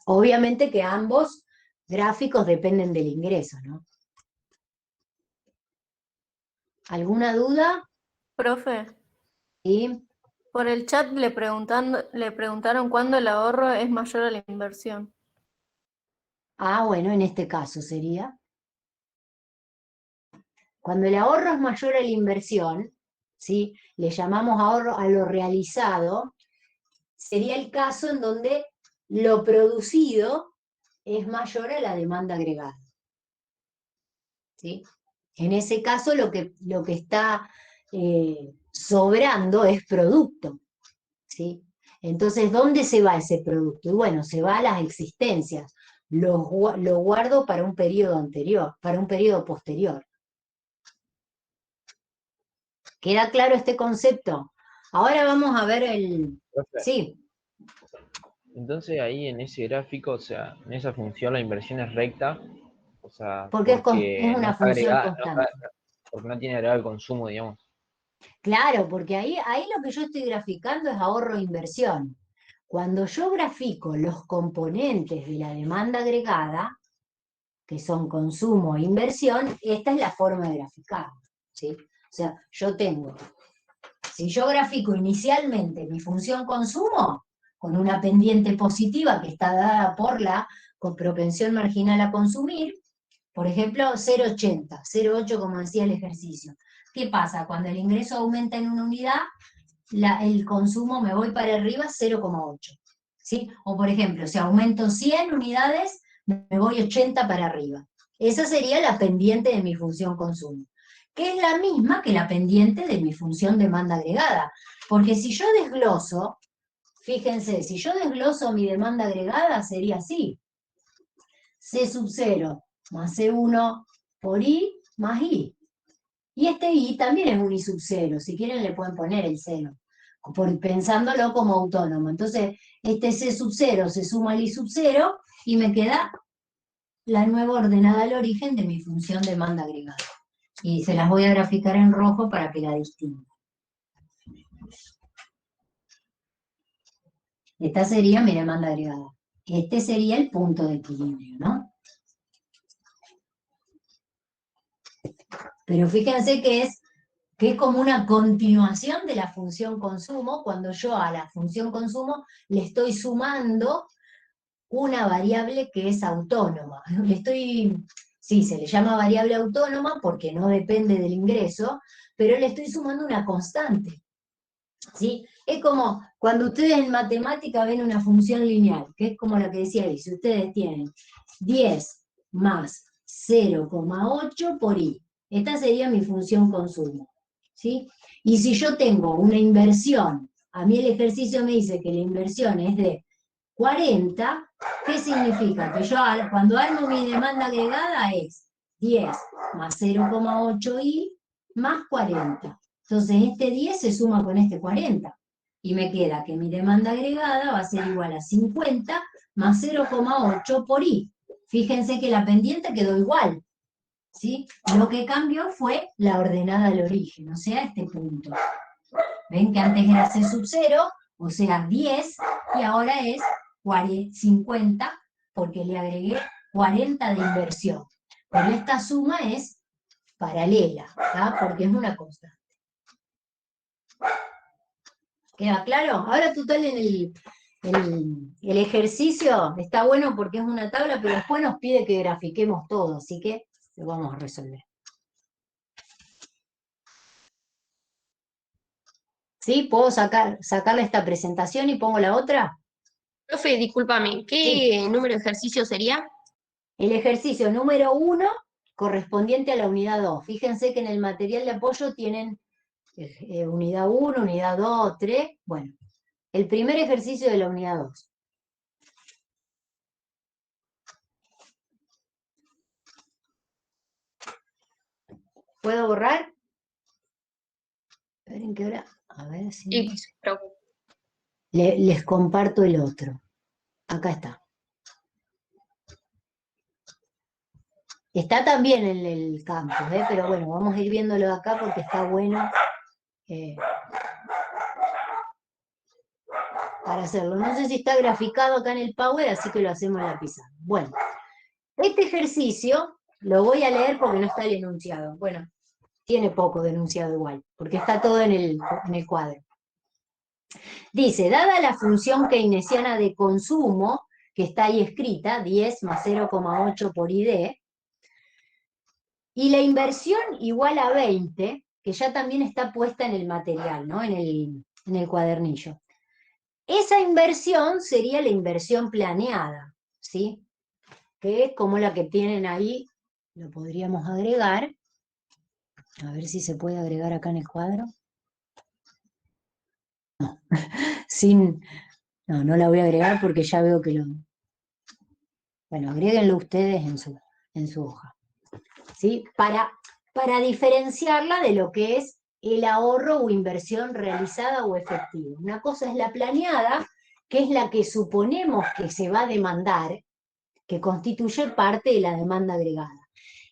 Obviamente que ambos gráficos dependen del ingreso, ¿no? ¿Alguna duda?
Profe,
¿Sí?
por el chat le preguntaron cuándo el ahorro es mayor a la inversión.
Ah, bueno, en este caso sería. Cuando el ahorro es mayor a la inversión, ¿sí? Le llamamos ahorro a lo realizado, sería el caso en donde lo producido es mayor a la demanda agregada. ¿Sí? En ese caso lo que está sobrando es producto. ¿Sí? Entonces, ¿dónde se va ese producto? Y bueno, se va a las existencias. Lo guardo para un periodo anterior, para un periodo posterior. ¿Queda claro este concepto? Ahora vamos a ver el...
Profe,
Sí,
entonces ahí en ese gráfico, o sea, en esa función la inversión es recta, o sea,
porque es
porque no
una
está
función
agregada,
constante.
porque no tiene agregado el consumo, digamos.
Claro, porque ahí lo que yo estoy graficando es ahorro e inversión. Cuando yo grafico los componentes de la demanda agregada, que son consumo e inversión, esta es la forma de graficar, ¿sí? O sea, si yo grafico inicialmente mi función consumo, con una pendiente positiva que está dada por la con propensión marginal a consumir, por ejemplo, 0,80, 0,8 como decía el ejercicio. ¿Qué pasa? Cuando el ingreso aumenta en una unidad, el consumo me voy para arriba 0,8. ¿Sí? O por ejemplo, si aumento 100 unidades, me voy 80 para arriba. Esa sería la pendiente de mi función consumo, que es la misma que la pendiente de mi función demanda agregada. Porque si yo desgloso, fíjense, si yo desgloso mi demanda agregada, sería así. C sub 0 más C1 por I más I. Y este I también es un I sub 0, si quieren le pueden poner el 0, pensándolo como autónomo. Entonces, este C sub 0 se suma al I sub 0 y me queda la nueva ordenada al origen de mi función demanda agregada. Y se las voy a graficar en rojo para que la distingan. Esta sería mi demanda agregada. Este sería el punto de equilibrio, ¿no? Pero fíjense que es como una continuación de la función consumo, cuando yo a la función consumo le estoy sumando una variable que es autónoma. Sí, se le llama variable autónoma porque no depende del ingreso, pero le estoy sumando una constante. ¿Sí? Es como cuando ustedes en matemática ven una función lineal, que es como la que decía ahí, si ustedes tienen 10 más 0,8 por i, esta sería mi función consumo. ¿Sí? Y si yo tengo una inversión, a mí el ejercicio me dice que la inversión es de 40, ¿qué significa? Que yo cuando armo mi demanda agregada es 10 más 0,8i más 40. Entonces este 10 se suma con este 40. Y me queda que mi demanda agregada va a ser igual a 50 más 0,8 por i. Fíjense que la pendiente quedó igual. ¿Sí? Lo que cambió fue la ordenada al origen, o sea, este punto. ¿Ven que antes era C sub 0, o sea, 10, y ahora es 50, porque le agregué 40 de inversión. Pero esta suma es paralela, ¿tá? Porque es una constante. ¿Queda claro? Ahora total en el ejercicio está bueno porque es una tabla, pero después nos pide que grafiquemos todo, así que lo vamos a resolver. ¿Sí? ¿Puedo sacarle esta presentación y pongo la otra?
Profe, discúlpame, ¿qué número de ejercicio sería?
El ejercicio número 1 correspondiente a la unidad 2. Fíjense que en el material de apoyo tienen unidad 1, unidad 2, 3. Bueno, el primer ejercicio de la unidad 2. ¿Puedo borrar? A ver en qué hora. A ver si...
Sí, profe.
Les comparto el otro. Acá está. Está también en el campus, pero bueno, vamos a ir viéndolo acá porque está bueno para hacerlo. No sé si está graficado acá en el Power, así que lo hacemos en la pizarra. Bueno, este ejercicio lo voy a leer porque no está el enunciado. Bueno, tiene poco de enunciado igual, porque está todo en el cuadro. Dice, dada la función keynesiana de consumo, que está ahí escrita, 10 más 0,8 por ID, y la inversión igual a 20, que ya también está puesta en el material, ¿no? En el cuadernillo. Esa inversión sería la inversión planeada, ¿sí? Que es como la que tienen ahí, lo podríamos agregar. A ver si se puede agregar acá en el cuadro. No, no la voy a agregar porque ya veo que lo... Bueno, agréguenlo ustedes en su hoja, ¿sí? Para diferenciarla de lo que es el ahorro o inversión realizada o efectiva. Una cosa es la planeada, que es la que suponemos que se va a demandar, que constituye parte de la demanda agregada.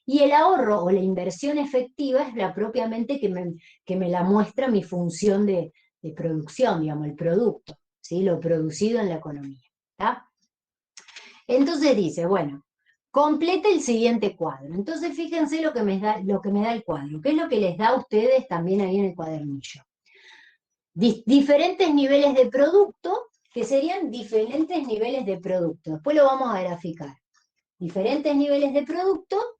Y el ahorro o la inversión efectiva es la propiamente que me la muestra mi función de producción, digamos, el producto, ¿sí? Lo producido en la economía, ¿tá? Entonces dice, bueno, completa el siguiente cuadro. Entonces fíjense lo que me da el cuadro, que es lo que les da a ustedes también ahí en el cuadernillo. Diferentes niveles de producto, que serían diferentes niveles de producto. Después lo vamos a graficar. Diferentes niveles de producto,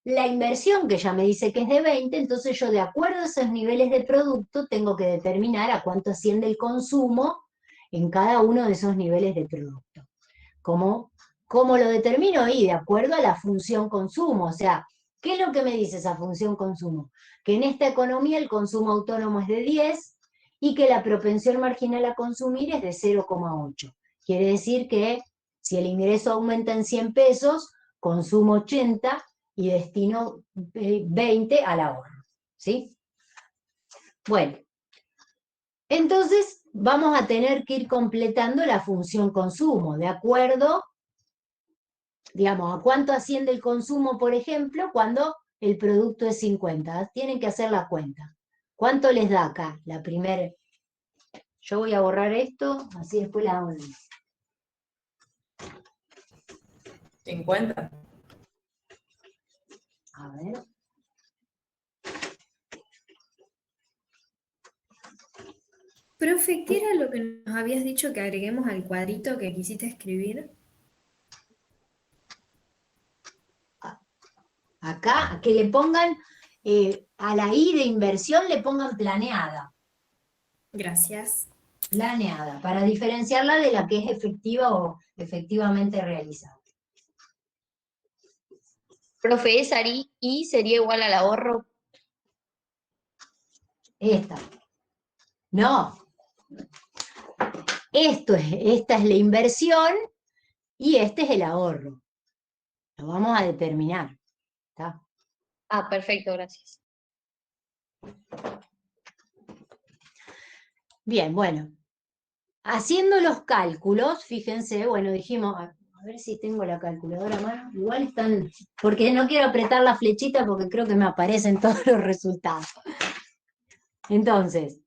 la inversión que ya me dice que es de 20, entonces yo de acuerdo a esos niveles de producto tengo que determinar a cuánto asciende el consumo en cada uno de esos niveles de producto. ¿Cómo lo determino? Y de acuerdo a la función consumo, o sea, ¿qué es lo que me dice esa función consumo? Que en esta economía el consumo autónomo es de 10 y que la propensión marginal a consumir es de 0,8. Quiere decir que si el ingreso aumenta en 100 pesos, consumo 80 y destino 20 al ahorro, ¿sí? Bueno, entonces vamos a tener que ir completando la función consumo, de acuerdo, digamos, a cuánto asciende el consumo, por ejemplo, cuando el producto es 50. Tienen que hacer la cuenta. ¿Cuánto les da acá? La primera. Yo voy a borrar esto, así después la hago.
50.
A ver.
Profe, ¿qué era lo que nos habías dicho que agreguemos al cuadrito que quisiste escribir?
Acá, que le pongan, a la I de inversión le pongan planeada.
Gracias.
Planeada, para diferenciarla de la que es efectiva o efectivamente realizada.
Profe, esa I sería igual al ahorro.
Esta. No. Esta es la inversión y este es el ahorro. Lo vamos a determinar. ¿Está?
Ah, perfecto, gracias.
Bien, bueno. Haciendo los cálculos, fíjense, bueno, dijimos, a ver si tengo la calculadora a mano. Igual están, porque no quiero apretar la flechita porque creo que me aparecen todos los resultados. Entonces,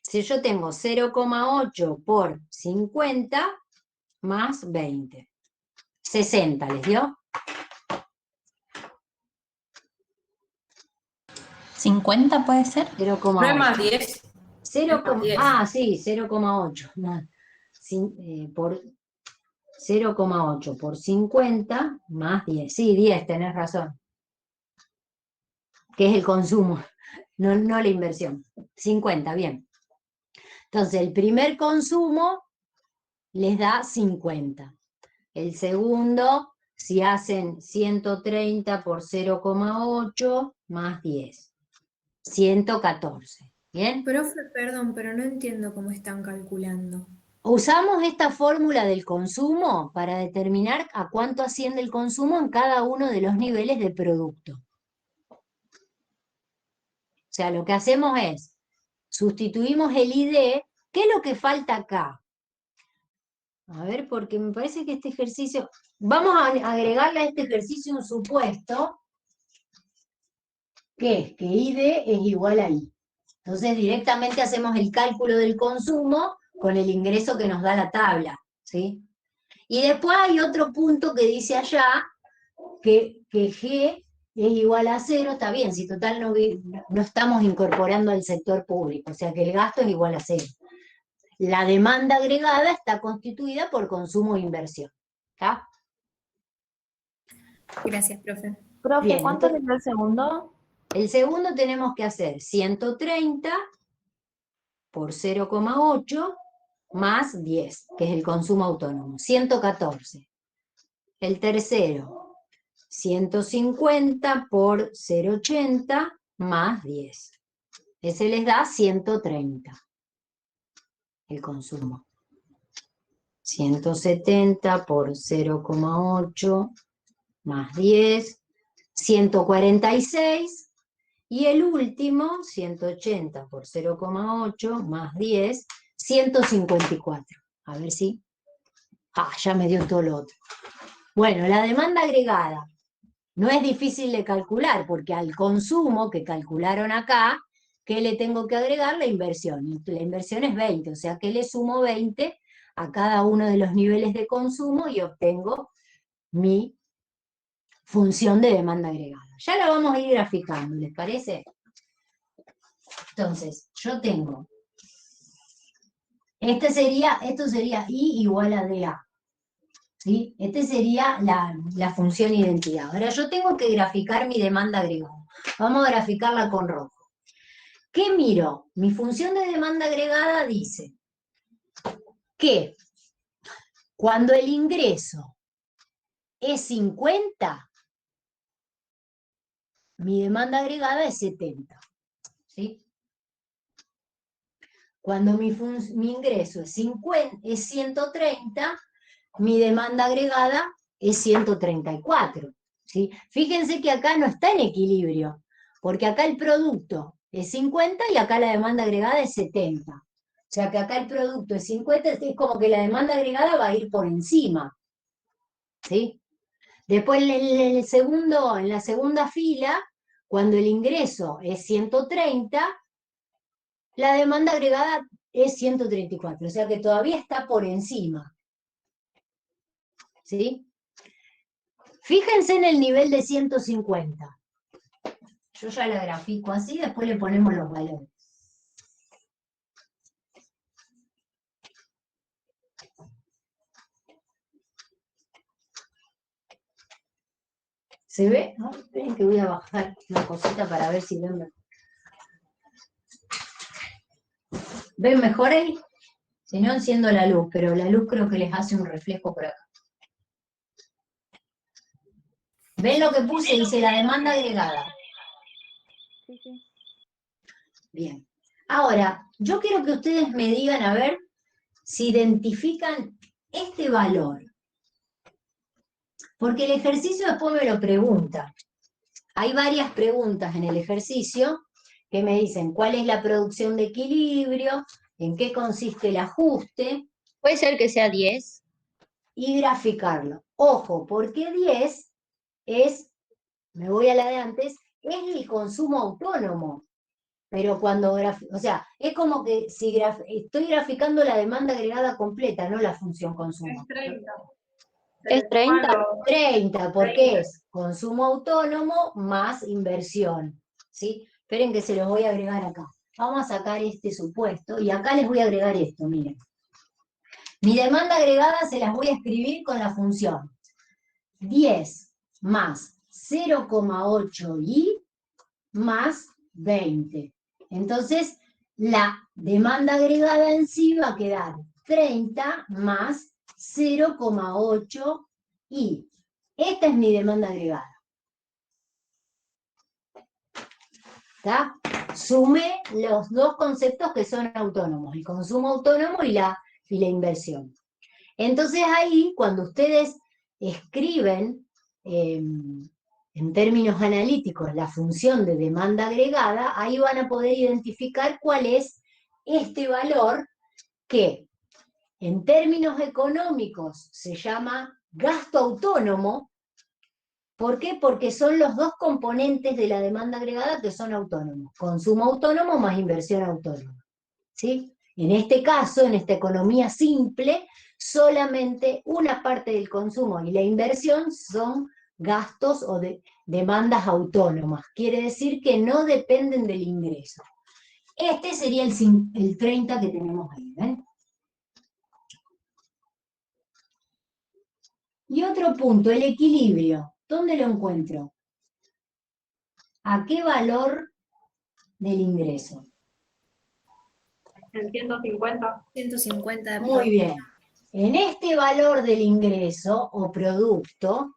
si yo tengo 0,8 por 50 más 20. 60, ¿les dio?
50 puede ser.
0,8.
No es más 10.
0,
más 10.
ah, sí, 0,8. Por 0,8 por 50 más 10. Sí, 10, tenés razón. Que es el consumo, no la inversión. 50, bien. Entonces, el primer consumo les da 50. El segundo, si hacen 130 por 0,8 más 10. 114. ¿Bien?
Profe, perdón, pero no entiendo cómo están calculando.
Usamos esta fórmula del consumo para determinar a cuánto asciende el consumo en cada uno de los niveles de producto. O sea, lo que hacemos es, sustituimos el ID. ¿Qué es lo que falta acá? A ver, porque me parece que este ejercicio... Vamos a agregarle a este ejercicio un supuesto, que es que ID es igual a I. Entonces directamente hacemos el cálculo del consumo con el ingreso que nos da la tabla, ¿sí? Y después hay otro punto que dice allá que G es igual a 0, está bien, si total no estamos incorporando al sector público, o sea que el gasto es igual a 0. La demanda agregada está constituida por consumo e inversión. ¿Está?
Gracias, profe.
Profe,
Bien,
¿cuánto
entonces-
es el segundo?
El segundo tenemos que hacer 130 por 0,8 más 10, que es el consumo autónomo, 114. El tercero, 150 por 0,80 más 10. Ese les da 130, el consumo. 170 por 0,8 más 10, 146. Y el último, 180 por 0,8 más 10, 154. A ver si... ya me dio todo lo otro. Bueno, la demanda agregada no es difícil de calcular, porque al consumo que calcularon acá, ¿qué le tengo que agregar? La inversión. Y la inversión es 20, o sea que le sumo 20 a cada uno de los niveles de consumo y obtengo mi función de demanda agregada. Ya la vamos a ir graficando, ¿les parece? Entonces, yo tengo, esto sería I igual a DA. ¿Sí? Este sería la función identidad. Ahora yo tengo que graficar mi demanda agregada. Vamos a graficarla con rojo. ¿Qué miro? Mi función de demanda agregada dice que cuando el ingreso es 50, mi demanda agregada es 70. ¿Sí? Cuando mi ingreso es 130, mi demanda agregada es 134. ¿Sí? Fíjense que acá no está en equilibrio, porque acá el producto es 50 y acá la demanda agregada es 70. O sea que acá el producto es 50, es como que la demanda agregada va a ir por encima. ¿Sí? Después en la segunda fila, cuando el ingreso es 130, la demanda agregada es 134, o sea que todavía está por encima. ¿Sí? Fíjense en el nivel de 150. Yo ya la grafico así, después le ponemos los valores. ¿Se ve? ¿No? Esperen que voy a bajar una cosita para ver si ven mejor. ¿Ven mejor ahí? Si no, enciendo la luz, pero la luz creo que les hace un reflejo por acá. ¿Ven lo que puse? Dice la demanda agregada.
Sí, sí.
Bien. Ahora, yo quiero que ustedes me digan, a ver, si identifican este valor. Porque el ejercicio después me lo pregunta. Hay varias preguntas en el ejercicio que me dicen cuál es la producción de equilibrio, en qué consiste el ajuste,
Puede ser que sea 10.
y graficarlo. Ojo, porque 10 es, me voy a la de antes, es el consumo autónomo. Pero cuando, o sea, es como que si estoy graficando la demanda agregada completa, no la función consumo.
¿Es 30?
30, porque es consumo autónomo más inversión. ¿Sí? Esperen que se los voy a agregar acá. Vamos a sacar este supuesto, y acá les voy a agregar esto, miren. Mi demanda agregada se las voy a escribir con la función 10 más 0,8i más 20. Entonces, la demanda agregada en sí va a quedar 30 más 0,8i. Esta es mi demanda agregada. ¿Está? Sumé los dos conceptos que son autónomos, el consumo autónomo y la inversión. Entonces ahí, cuando ustedes escriben en términos analíticos la función de demanda agregada, ahí van a poder identificar cuál es este valor que en términos económicos se llama gasto autónomo. ¿Por qué? Porque son los dos componentes de la demanda agregada que son autónomos. Consumo autónomo más inversión autónoma. ¿Sí? En este caso, en esta economía simple, solamente una parte del consumo y la inversión son gastos o demandas autónomas. Quiere decir que no dependen del ingreso. Este sería el 30 que tenemos ahí. ¿Ven? Y otro punto, el equilibrio. ¿Dónde lo encuentro? ¿A qué valor del ingreso?
En 150.
150 de
Muy bien. En este valor del ingreso o producto,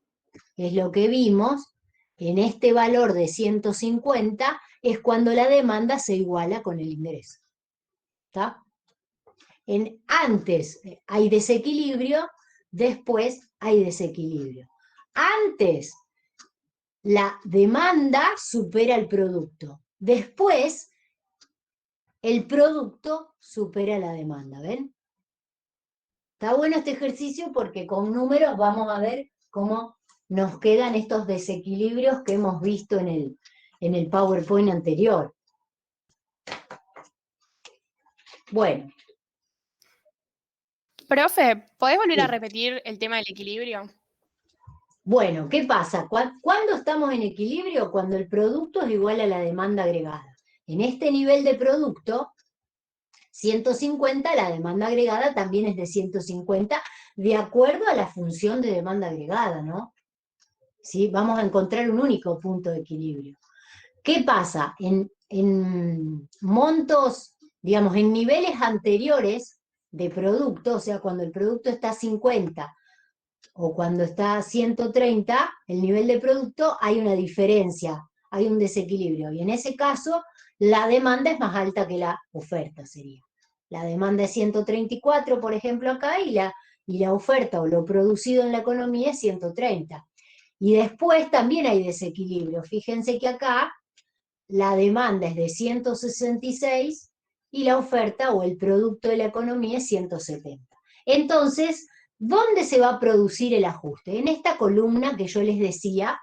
que es lo que vimos, en este valor de 150 es cuando la demanda se iguala con el ingreso. ¿Está? Antes hay desequilibrio, después hay desequilibrio. Antes la demanda supera el producto, después el producto supera la demanda, ¿ven? Está bueno este ejercicio porque con números vamos a ver cómo nos quedan estos desequilibrios que hemos visto en el PowerPoint anterior. Bueno.
Profe, ¿podés volver a
Sí.
repetir el tema del equilibrio?
Bueno, ¿qué pasa? ¿Cuándo estamos en equilibrio? Cuando el producto es igual a la demanda agregada. En este nivel de producto, 150, la demanda agregada también es de 150, de acuerdo a la función de demanda agregada, ¿no? ¿Sí? Vamos a encontrar un único punto de equilibrio. ¿Qué pasa? En montos, digamos, en niveles anteriores de producto, o sea, cuando el producto está a 50 o cuando está a 130, el nivel de producto, hay una diferencia, hay un desequilibrio. Y en ese caso, la demanda es más alta que la oferta, sería. La demanda es 134, por ejemplo, acá, y la oferta o lo producido en la economía es 130. Y después también hay desequilibrio. Fíjense que acá la demanda es de 166 y la oferta o el producto de la economía es 170. Entonces, ¿dónde se va a producir el ajuste? En esta columna que yo les decía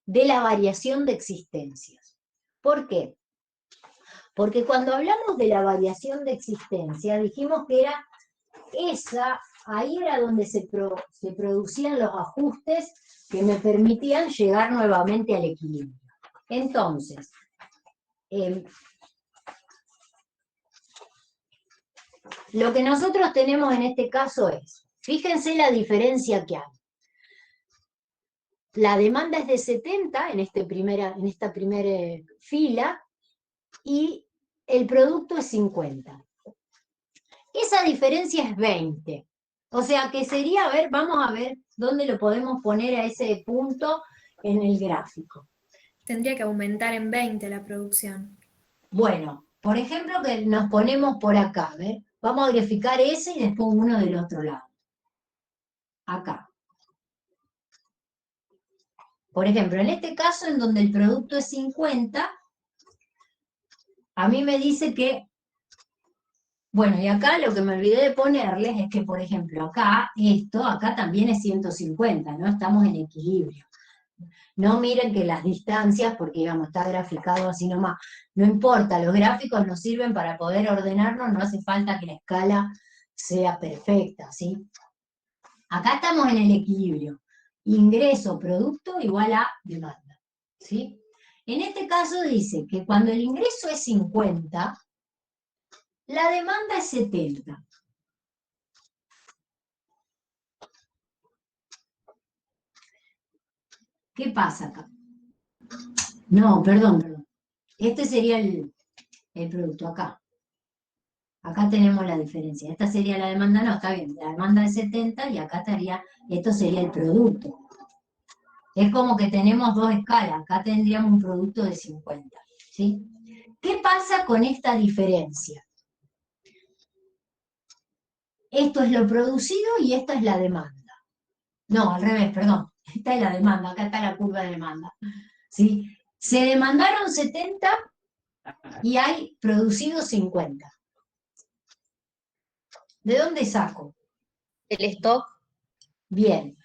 de la variación de existencias. ¿Por qué? Porque cuando hablamos de la variación de existencia, dijimos que era ahí era donde se producían los ajustes que me permitían llegar nuevamente al equilibrio. Entonces, lo que nosotros tenemos en este caso es, fíjense la diferencia que hay. La demanda es de 70 en esta primera fila y el producto es 50. Esa diferencia es 20. O sea que sería, a ver, vamos a ver dónde lo podemos poner a ese punto en el gráfico.
Tendría que aumentar en 20 la producción.
Bueno, por ejemplo que nos ponemos por acá, ¿ver? Vamos a graficar ese y después uno del otro lado. Acá. Por ejemplo, en este caso, en donde el producto es 50, a mí me dice que, bueno, y acá lo que me olvidé de ponerles es que, por ejemplo, acá también es 150, ¿no? Estamos en equilibrio. No miren que las distancias, porque digamos, está graficado así nomás, no importa, los gráficos nos sirven para poder ordenarnos, no hace falta que la escala sea perfecta, ¿sí? Acá estamos en el equilibrio. Ingreso, producto igual a demanda, ¿sí? En este caso dice que cuando el ingreso es 50, la demanda es 70. ¿Qué pasa acá? No, perdón. Este sería el producto acá. Acá tenemos la diferencia. Esta sería la demanda, no, está bien. La demanda es 70 y acá esto sería el producto. Es como que tenemos dos escalas. Acá tendríamos un producto de 50. ¿Sí? ¿Qué pasa con esta diferencia? Esto es lo producido y esta es la demanda. No, al revés, perdón. Esta es la demanda, acá está la curva de demanda. ¿Sí? Se demandaron 70 y hay producido 50. ¿De dónde saco?
El stock
Bien.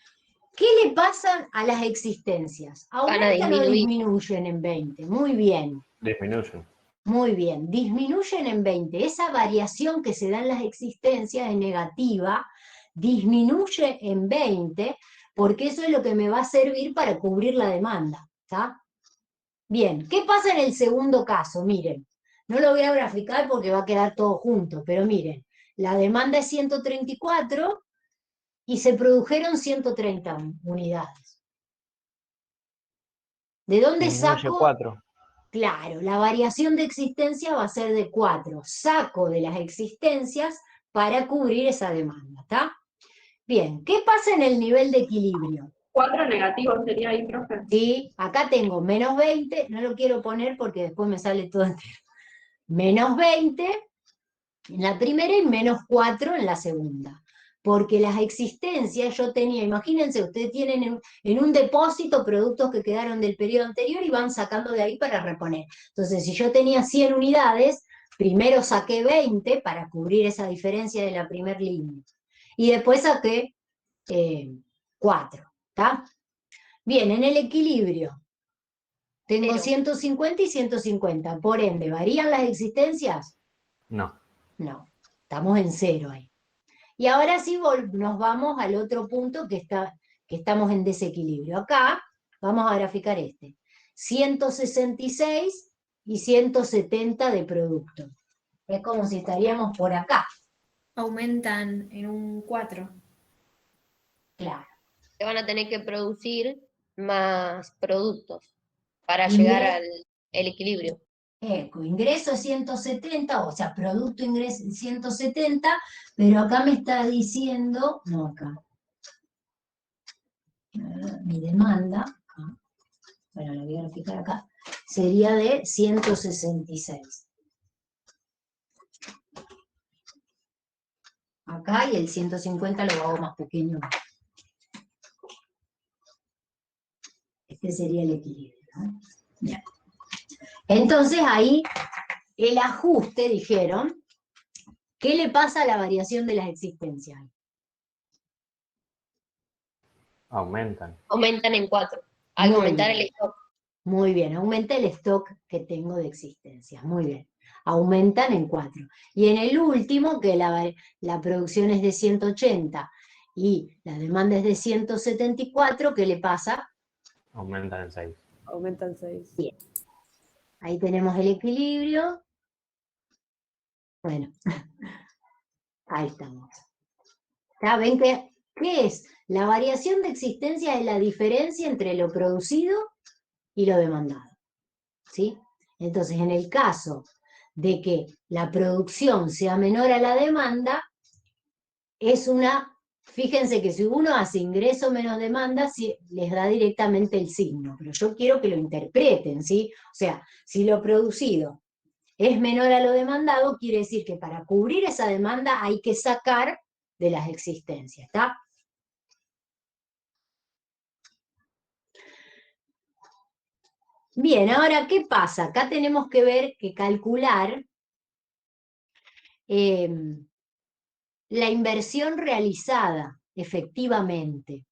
¿Qué le pasa a las existencias? ¿Aumentan o disminuyen en 20? Muy bien.
Disminuyen.
Muy bien. Disminuyen en 20. Esa variación que se da en las existencias es negativa, disminuye en 20, porque eso es lo que me va a servir para cubrir la demanda. ¿Está? Bien. ¿Qué pasa en el segundo caso? Miren. No lo voy a graficar porque va a quedar todo junto, pero miren. La demanda es 134 y se produjeron 130 unidades. ¿De dónde
Disminuye
saco?
4.
Claro, la variación de existencia va a ser de 4. Saco de las existencias para cubrir esa demanda, ¿está? Bien, ¿qué pasa en el nivel de equilibrio?
4 negativos sería ahí, profe.
Sí, acá tengo menos 20, no lo quiero poner porque después me sale todo entero. Menos 20 en la primera y menos 4 en la segunda. Porque las existencias yo tenía, imagínense, ustedes tienen en un depósito productos que quedaron del periodo anterior y van sacando de ahí para reponer. Entonces, si yo tenía 100 unidades, primero saqué 20 para cubrir esa diferencia de la primera línea. Y después saqué 4, ¿está? Bien, en el equilibrio tengo
Cero.
150 y 150, por ende, ¿varían las existencias?
No.
No, estamos en 0 ahí. Y ahora sí nos vamos al otro punto que estamos en desequilibrio. Acá vamos a graficar 166 y 170 de producto. Es como si estaríamos por acá.
Aumentan en un 4.
Claro.
Se van a tener que producir más productos para
Ingre-
llegar al el equilibrio.
Ingreso 170, o sea, producto ingreso 170, pero acá me está diciendo, no acá, mi demanda, bueno, la voy a graficar acá, sería de 166. Acá y el 150 lo hago más pequeño. Este sería el equilibrio, ¿no? Bien. Entonces ahí el ajuste, dijeron, ¿qué le pasa a la variación de las existencias?
Aumentan.
Aumentan en 4. Al
Muy
aumentar
bien.
el stock.
Muy bien, aumenta el stock que tengo de existencias, muy bien. Aumentan en 4. Y en el último, que la producción es de 180 y la demanda es de 174, ¿qué le pasa?
Aumentan en 6.
Aumentan 6.
Bien. Ahí tenemos el equilibrio. Bueno, ahí estamos. ¿Ven qué es? La variación de existencia es la diferencia entre lo producido y lo demandado. ¿Sí? Entonces, en el caso de que la producción sea menor a la demanda, es fíjense que si uno hace ingreso menos demanda, les da directamente el signo, pero yo quiero que lo interpreten, ¿sí? O sea, si lo producido es menor a lo demandado, quiere decir que para cubrir esa demanda hay que sacar de las existencias, ¿está? Bien, ahora, ¿qué pasa? Acá tenemos que ver, que calcular la inversión realizada, efectivamente.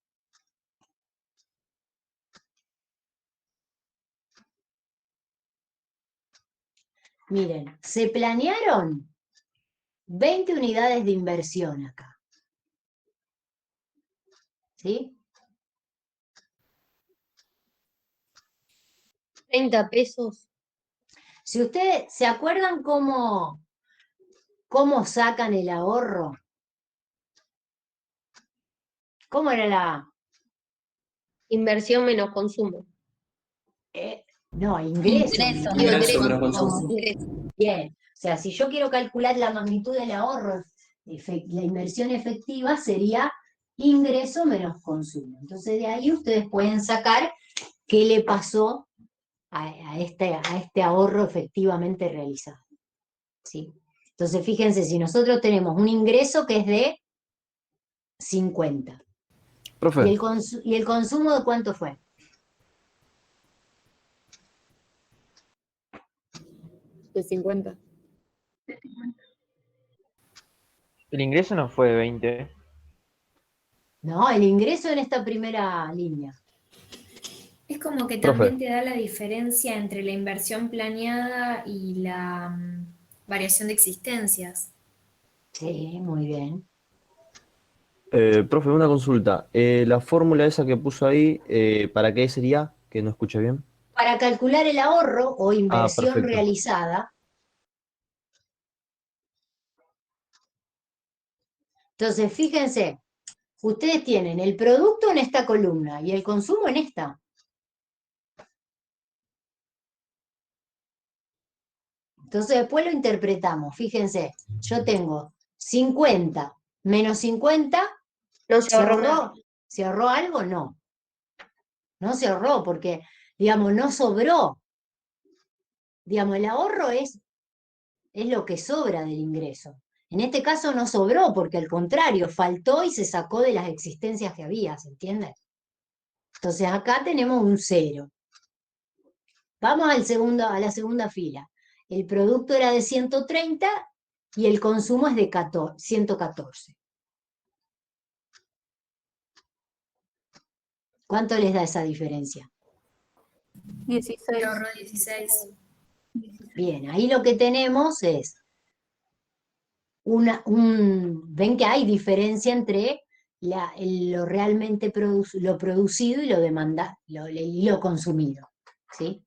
Miren, se planearon 20 unidades de inversión acá. ¿Sí?
30 pesos.
Si ustedes se acuerdan cómo sacan el ahorro, ¿cómo era la...?
Inversión menos consumo.
No, ingreso.
Ingreso.
Ingreso.
Bien, o sea, si yo quiero calcular la magnitud del ahorro, la inversión efectiva sería ingreso menos consumo. Entonces de ahí ustedes pueden sacar qué le pasó a este ahorro efectivamente realizado. ¿Sí? Entonces fíjense, si nosotros tenemos un ingreso que es de 50,
Profe.
¿y el consumo de cuánto fue?
De 50.
El ingreso no fue de 20.
No, el ingreso en esta primera línea.
Es como que
Profe.
también te da la diferencia entre la inversión planeada y la variación de existencias.
Sí, muy bien.
Profe, una consulta. La fórmula esa que puso ahí, ¿para qué sería? Que no escuché bien.
Para calcular el ahorro o inversión
perfecto.
realizada, entonces fíjense, ustedes tienen el producto en esta columna y el consumo en esta. Entonces después lo interpretamos. Fíjense, yo tengo 50 menos 50,
No se
¿se
ahorró nada.
ahorró? ¿Se ahorró algo? No. No se ahorró porque, digamos, no sobró. Digamos, el ahorro es lo que sobra del ingreso. En este caso no sobró porque al contrario, faltó y se sacó de las existencias que había, ¿se entiende? Entonces acá tenemos un 0. Vamos a la segunda fila. El producto era de 130 y el consumo es de 114. ¿Cuánto les da esa diferencia?
16.
Se ahorró 16.
Bien, ahí lo que tenemos es ven que hay diferencia entre lo realmente lo producido y lo consumido, ¿sí?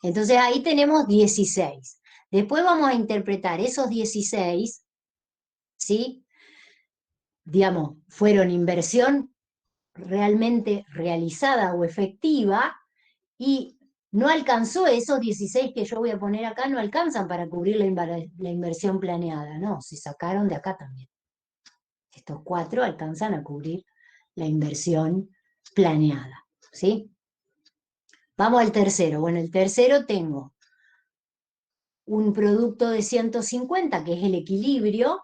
Entonces ahí tenemos 16. Después vamos a interpretar esos 16, ¿sí? Digamos, fueron inversión realmente realizada o efectiva y no alcanzó esos 16 que yo voy a poner acá, no alcanzan para cubrir la inversión planeada, no, se sacaron de acá también. Estos 4 alcanzan a cubrir la inversión planeada, ¿sí? Vamos al tercero. Bueno, el tercero tengo un producto de 150, que es el equilibrio,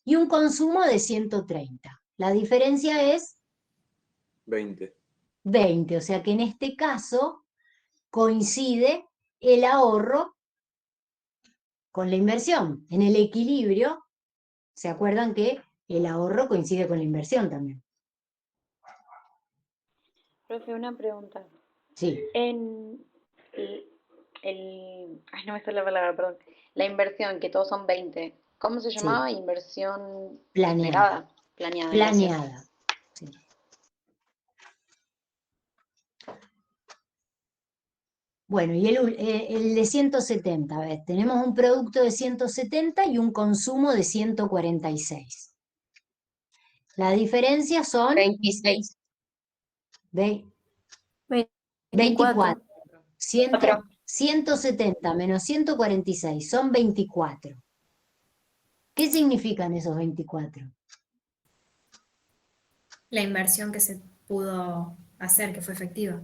y un consumo de 130. La diferencia es
20.
20, o sea que en este caso coincide el ahorro con la inversión. En el equilibrio, ¿se acuerdan que el ahorro coincide con la inversión también?
Profe, una pregunta.
Sí.
En ay, no me sale la palabra, perdón. La inversión, que todos son 20. ¿Cómo se llamaba? Inversión
Planeada.
Planeada.
Planeada.
Gracias.
Sí. Bueno, y el de 170, a ver, tenemos un producto de 170 y un consumo de 146. La diferencia son
26.
24. 170 menos 146 son 24. ¿Qué significan esos 24?
La inversión que se pudo hacer, que fue efectiva.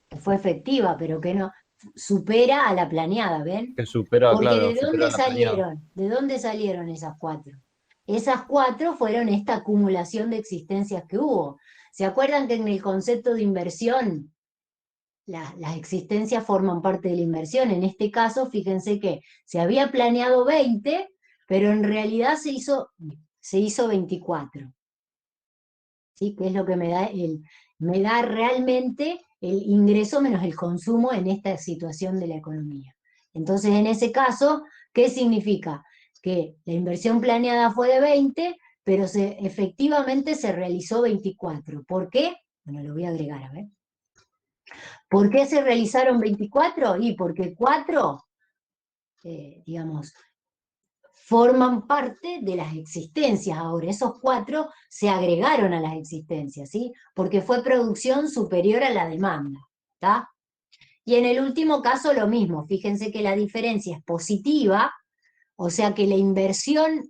Que fue efectiva, pero que no supera a la planeada, ¿ven?
Que supera,
Porque
claro,
¿de
supera
dónde
la planeada.
salieron? ¿De dónde salieron esas 4? Esas 4 fueron esta acumulación de existencias que hubo. ¿Se acuerdan que en el concepto de inversión las existencias forman parte de la inversión? En este caso, fíjense que se había planeado 20, pero en realidad se hizo 24. ¿Sí? Que es lo que me da realmente el ingreso menos el consumo en esta situación de la economía. Entonces, en ese caso, ¿qué significa? Que la inversión planeada fue de 20, pero efectivamente se realizó 24. ¿Por qué? Bueno, lo voy a agregar, a ver. ¿Por qué se realizaron 24? Y porque 4, digamos, forman parte de las existencias ahora. Esos 4 se agregaron a las existencias, ¿sí? Porque fue producción superior a la demanda, ¿está? Y en el último caso lo mismo, fíjense que la diferencia es positiva, o sea que la inversión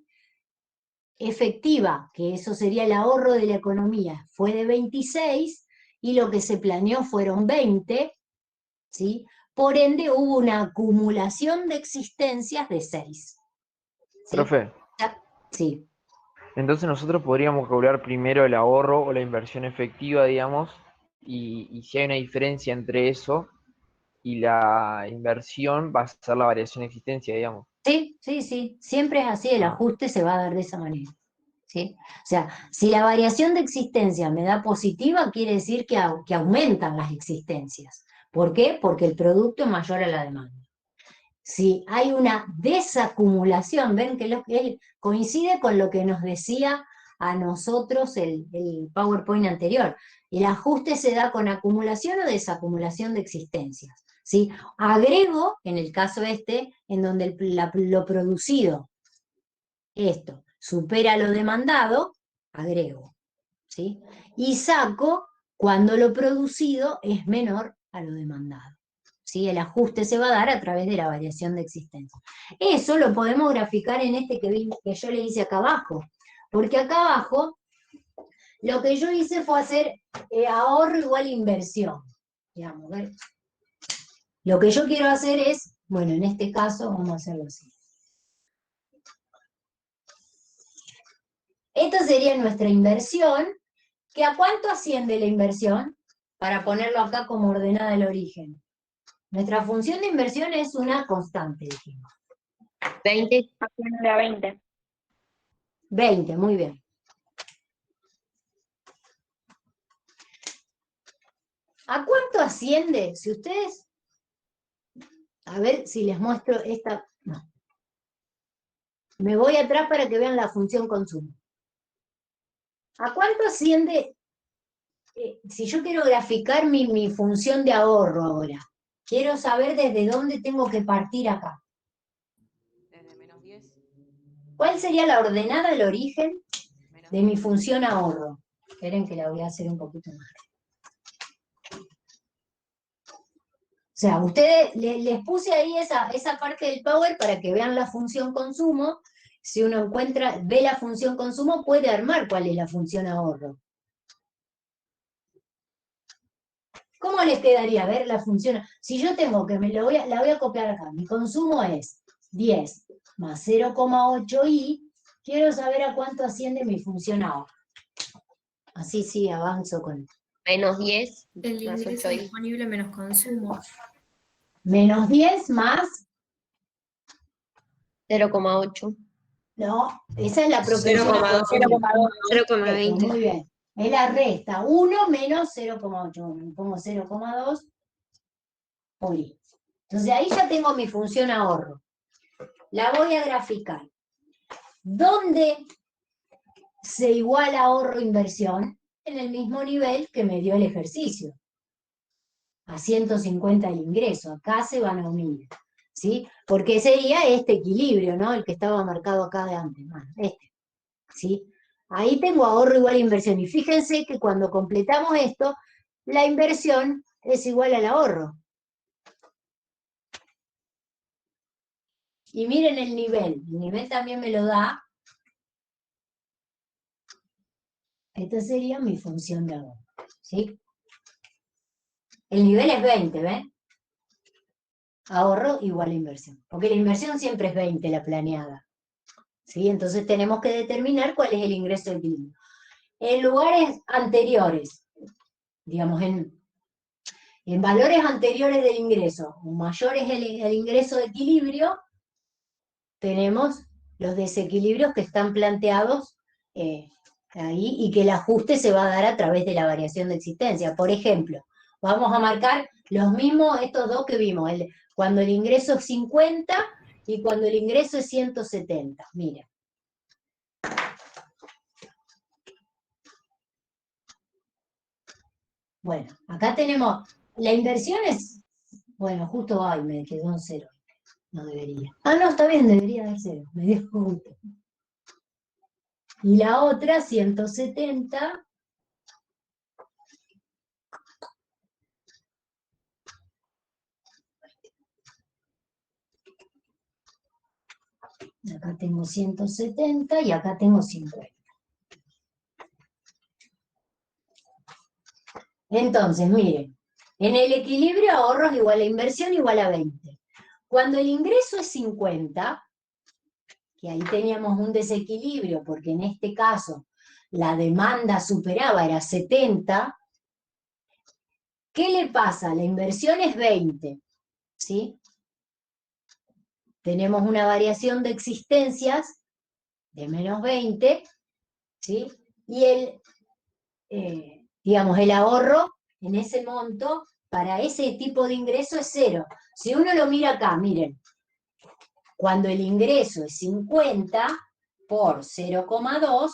efectiva, que eso sería el ahorro de la economía, fue de 26 y lo que se planeó fueron 20, ¿sí? Por ende hubo una acumulación de existencias de 6. ¿Sí?
Profe,
Sí.
entonces nosotros podríamos calcular primero el ahorro o la inversión efectiva, digamos, y si hay una diferencia entre eso y la inversión, va a ser la variación de existencia, digamos.
Sí, sí, sí, siempre es así, el ajuste se va a dar de esa manera, ¿sí? O sea, si la variación de existencia me da positiva, quiere decir que aumentan las existencias. ¿Por qué? Porque el producto es mayor a la demanda. Si hay una desacumulación, ven que él coincide con lo que nos decía a nosotros el PowerPoint anterior. El ajuste se da con acumulación o desacumulación de existencias, ¿sí? Agrego, en el caso este, en donde lo producido, esto, supera lo demandado, agrego, ¿sí? Y saco cuando lo producido es menor a lo demandado. ¿Sí? El ajuste se va a dar a través de la variación de existencia. Eso lo podemos graficar en este que yo le hice acá abajo, porque acá abajo lo que yo hice fue hacer ahorro igual inversión. Digamos, ¿ver? Lo que yo quiero hacer es, bueno, en este caso vamos a hacerlo así. Esta sería nuestra inversión, que ¿a cuánto asciende la inversión? Para ponerlo acá como ordenada del origen. Nuestra función de inversión es una constante, dijimos.
20.
Asciende a 20.
20, muy bien. ¿A cuánto asciende? Si ustedes... A ver si les muestro esta... No. Me voy atrás para que vean la función consumo. ¿A cuánto asciende? Si yo quiero graficar mi función de ahorro ahora, quiero saber desde dónde tengo que partir acá.
Desde -10.
¿Cuál sería la ordenada del origen de mi función ahorro? Esperen que la voy a hacer un poquito más. O sea, ustedes les puse ahí esa parte del Power para que vean la función consumo. Si uno ve la función consumo, puede armar cuál es la función ahorro. ¿Cómo les quedaría? A ver la función. Si yo tengo que, la voy a copiar acá. Mi consumo es 10 más 0,8i. Quiero saber a cuánto asciende mi función ahorro. Así sí, avanzo con...
-10
El
más
ingreso
8i.
disponible menos consumo.
Menos 10 más...
0,8.
No, esa es la proporción a
0,2.
consumir.
0,20.
Muy bien. Es la resta. 1 menos 0,8. Bueno, pongo 0,2 por i. Entonces ahí ya tengo mi función ahorro. La voy a graficar. ¿Dónde se iguala ahorro-inversión? En el mismo nivel que me dio el ejercicio. A 150 el ingreso. Acá se van a unir. ¿Sí? Porque sería este equilibrio, ¿no? El que estaba marcado acá de antes. Bueno, este. ¿Sí? Ahí tengo ahorro igual a inversión. Y fíjense que cuando completamos esto, la inversión es igual al ahorro. Y miren el nivel. El nivel también me lo da. Esta sería mi función de ahorro. ¿Sí? El nivel es 20, ¿ven? Ahorro igual a inversión. Porque la inversión siempre es 20, la planeada. ¿Sí? Entonces tenemos que determinar cuál es el ingreso de equilibrio. En lugares anteriores, digamos, en valores anteriores del ingreso, o mayores el ingreso de equilibrio, tenemos los desequilibrios que están planteados ahí y que el ajuste se va a dar a través de la variación de existencia. Por ejemplo, vamos a marcar los mismos, estos dos que vimos, cuando el ingreso es 50 y cuando el ingreso es 170. Miren. Bueno, acá tenemos, la inversión es, bueno, justo ahí me quedó en 0. No debería. Ah, no, está bien, debería dar 0. Me dio justo. Y la otra, 170. Acá tengo 170 y acá tengo 50. Entonces, miren, en el equilibrio ahorros igual a inversión igual a 20. Cuando el ingreso es 50, que ahí teníamos un desequilibrio, porque en este caso la demanda superaba, era 70, ¿qué le pasa? La inversión es 20, ¿sí? Tenemos una variación de existencias de menos 20, ¿sí? Y digamos, el ahorro en ese monto para ese tipo de ingreso es 0. Si uno lo mira acá, miren, cuando el ingreso es 50 por 0,2,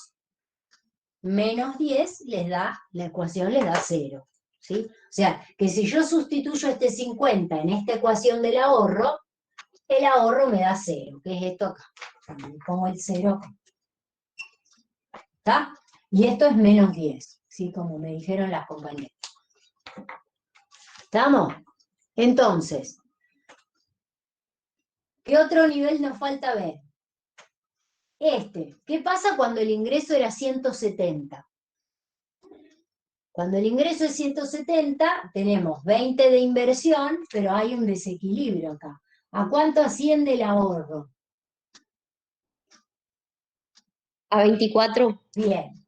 menos 10 la ecuación les da 0. ¿Sí? O sea, que si yo sustituyo este 50 en esta ecuación del ahorro, el ahorro me da 0, que es esto acá. Le pongo el 0 acá. ¿Está? Y esto es menos 10, ¿sí? Como me dijeron las compañeras. ¿Estamos? Entonces, ¿qué otro nivel nos falta ver? ¿Qué pasa cuando el ingreso era 170? Cuando el ingreso es 170, tenemos 20 de inversión, pero hay un desequilibrio acá. ¿A cuánto asciende el ahorro?
A 24.
Bien.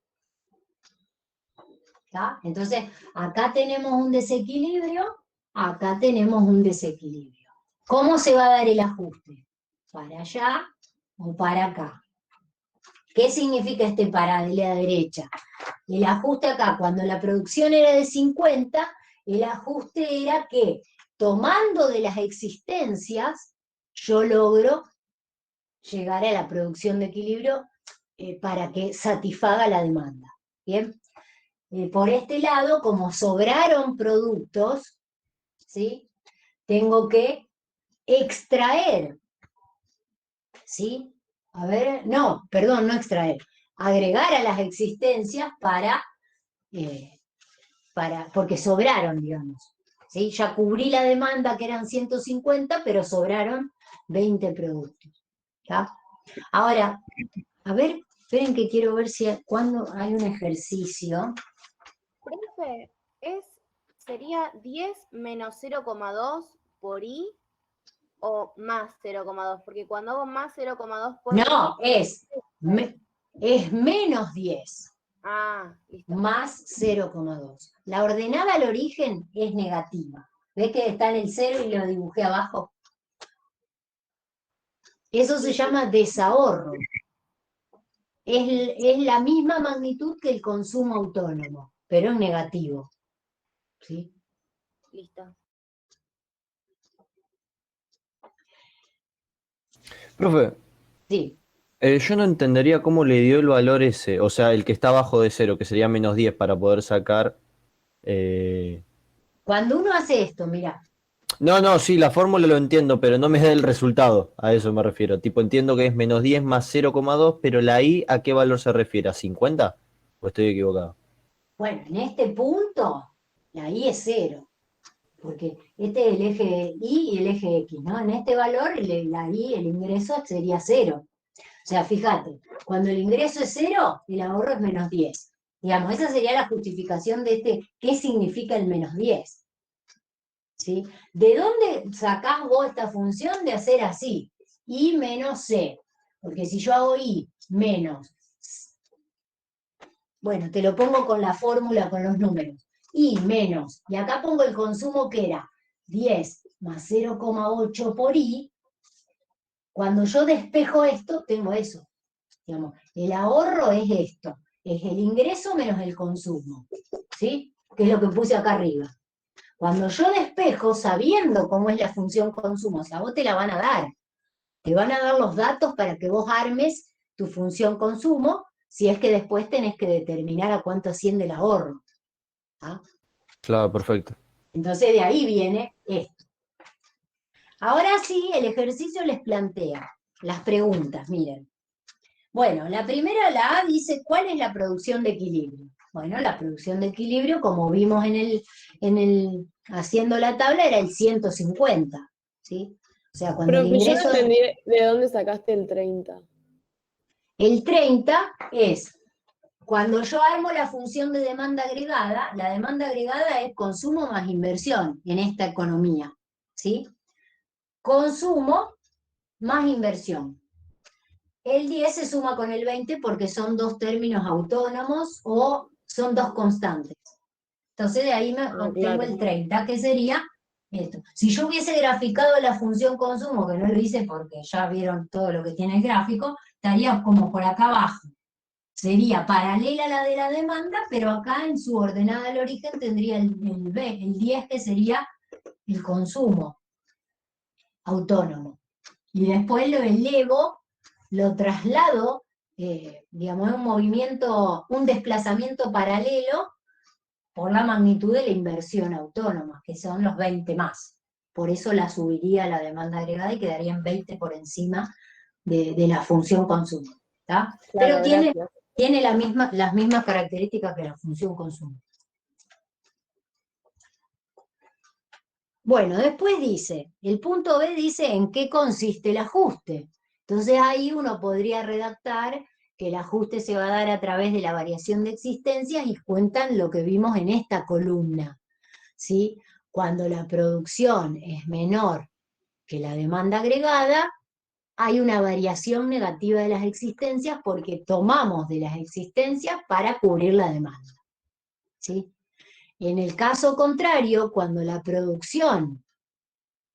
¿Está? Entonces, acá tenemos un desequilibrio, acá tenemos un desequilibrio. ¿Cómo se va a dar el ajuste? ¿Para allá o para acá? ¿Qué significa este para de la derecha? El ajuste acá, cuando la producción era de 50, el ajuste era que, tomando de las existencias, yo logro llegar a la producción de equilibrio para que satisfaga la demanda. ¿Bien? Por este lado, como sobraron productos, ¿sí? Tengo que extraer, ¿sí? A ver, no, perdón, no extraer, agregar a las existencias porque sobraron, digamos. ¿Sí? Ya cubrí la demanda que eran 150, pero sobraron 20 productos. ¿Tá? Ahora, a ver, esperen que quiero ver cuando hay un ejercicio.
Profe, ¿sería 10 menos 0,2 por I o más 0,2? Porque cuando hago más 0,2 por
No,
I...
es menos 10.
Ah, listo.
Más 0,2. La ordenada al origen es negativa. ¿Ves que está en el 0 y lo dibujé abajo? Eso se llama desahorro. Es la misma magnitud que el consumo autónomo, pero es negativo. ¿Sí?
Listo.
Profe,
Sí.
yo no entendería cómo le dio el valor ese, o sea, el que está abajo de 0, que sería menos 10 para poder sacar...
Cuando uno hace esto, mira.
No, sí, la fórmula lo entiendo, pero no me da el resultado, a eso me refiero. Tipo, entiendo que es menos 10 más 0,2, pero la I, ¿a qué valor se refiere? ¿A 50? ¿O estoy equivocado?
Bueno, en este punto, la I es 0. Porque este es el eje Y y el eje X, ¿no? En este valor, la I, el ingreso, sería 0. O sea, fíjate, cuando el ingreso es 0, el ahorro es menos 10. Digamos, esa sería la justificación de ¿qué significa el menos 10? ¿Sí? ¿De dónde sacás vos esta función de hacer así? I menos C. Porque si yo hago I menos... Bueno, te lo pongo con la fórmula, con los números. I menos, y acá pongo el consumo que era 10 más 0,8 por I. Cuando yo despejo esto, tengo eso. Digamos, el ahorro es esto, es el ingreso menos el consumo, ¿sí? Que es lo que puse acá arriba. Cuando yo despejo, sabiendo cómo es la función consumo, o sea, vos te la van a dar, te van a dar los datos para que vos armes tu función consumo, si es que después tenés que determinar a cuánto asciende el ahorro. ¿Ah?
Claro, perfecto.
Entonces de ahí viene esto. Ahora sí, el ejercicio les plantea las preguntas, miren. Bueno, la primera, la A, dice, ¿cuál es la producción de equilibrio? Bueno, la producción de equilibrio, como vimos haciendo la tabla, era el 150, ¿sí? O sea, cuando el
Profe, yo no
ingreso...
entendí de dónde sacaste el 30.
El 30 es, cuando yo armo la función de demanda agregada, la demanda agregada es consumo más inversión en esta economía, ¿sí? Consumo más inversión. El 10 se suma con el 20 porque son dos términos autónomos o son dos constantes. Entonces de ahí obtengo
claro.
el 30, que sería esto. Si yo hubiese graficado la función consumo, que no lo hice porque ya vieron todo lo que tiene el gráfico, estaría como por acá abajo. Sería paralela a la de la demanda, pero acá en su ordenada al origen tendría el 10, que sería el consumo autónomo. Y después lo elevo, lo traslado, digamos, un desplazamiento paralelo por la magnitud de la inversión autónoma, que son los 20 más. Por eso la subiría a la demanda agregada y quedaría en 20 por encima de la función consumo. ¿Tá?
Claro,
Pero Tiene las mismas características que la función consumo. Bueno, después dice, el punto B dice en qué consiste el ajuste. Entonces ahí uno podría redactar que el ajuste se va a dar a través de la variación de existencias y cuentan lo que vimos en esta columna, ¿sí? Cuando la producción es menor que la demanda agregada, hay una variación negativa de las existencias porque tomamos de las existencias para cubrir la demanda, ¿sí? En el caso contrario, cuando la producción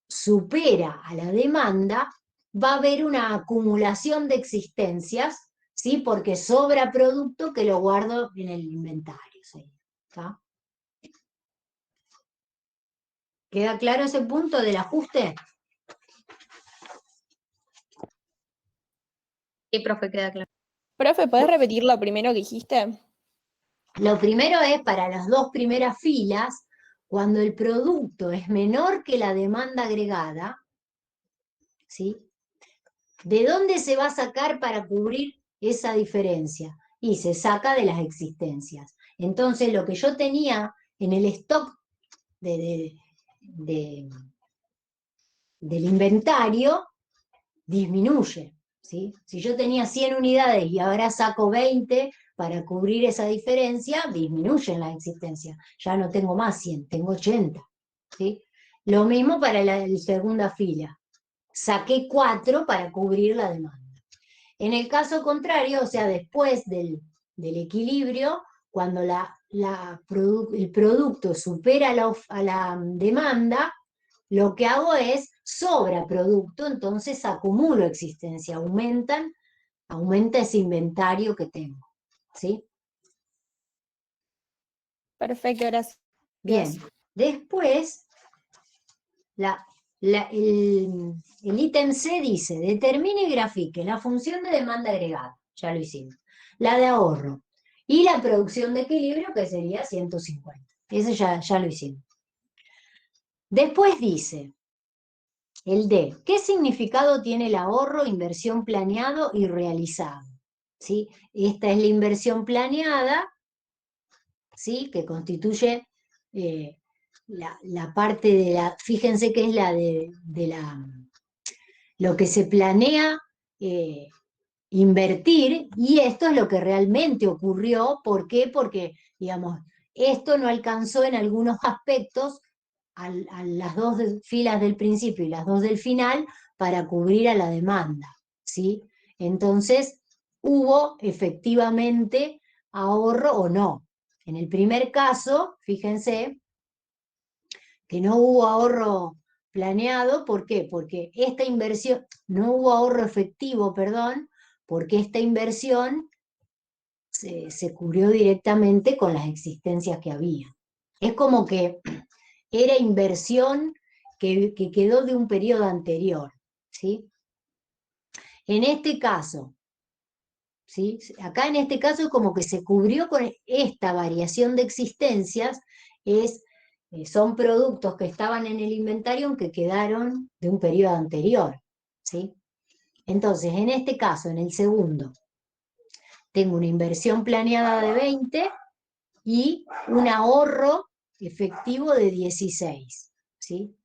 supera a la demanda, va a haber una acumulación de existencias, ¿sí? Porque sobra producto que lo guardo en el inventario, ¿sí? ¿Está? ¿Queda claro ese punto del ajuste?
Sí, profe, queda claro.
Profe, ¿podés repetir lo primero que dijiste?
Lo primero es para las dos primeras filas, cuando el producto es menor que la demanda agregada, ¿sí? ¿De dónde se va a sacar para cubrir esa diferencia? Y se saca de las existencias. Entonces, lo que yo tenía en el stock del inventario disminuye, ¿sí? Si yo tenía 100 unidades y ahora saco 20 para cubrir esa diferencia, disminuyen las existencias. Ya no tengo más 100, tengo 80, ¿sí? Lo mismo para la segunda fila. Saqué 4 para cubrir la demanda. En el caso contrario, o sea, después del equilibrio, cuando el producto supera a la demanda, lo que hago es sobra producto, entonces acumulo existencia, aumenta ese inventario que tengo, ¿sí?
Perfecto, gracias.
Bien, después el ítem C dice, determine y grafique la función de demanda agregada, ya lo hicimos, la de ahorro, y la producción de equilibrio, que sería 150. Ese ya lo hicimos. Después dice, el D, ¿qué significado tiene el ahorro, inversión planeado y realizado? ¿Sí? Esta es la inversión planeada, ¿sí? Que constituye la parte de fíjense que es la de lo que se planea invertir, y esto es lo que realmente ocurrió. ¿Por qué? Porque, digamos, esto no alcanzó en algunos aspectos a las dos filas del principio y las dos del final para cubrir a la demanda, ¿sí? Entonces, hubo efectivamente ahorro o no. En el primer caso, fíjense que no hubo ahorro planeado. ¿Por qué? Porque esta inversión, no hubo ahorro efectivo, perdón, porque esta inversión se cubrió directamente con las existencias que había. Es como que era inversión que quedó de un periodo anterior, ¿sí? En este caso, ¿sí? Acá en este caso es como que se cubrió con esta variación de existencias, son productos que estaban en el inventario que quedaron de un periodo anterior, ¿sí? Entonces, en este caso, en el segundo, tengo una inversión planeada de 20 y un ahorro efectivo de 16, ¿sí?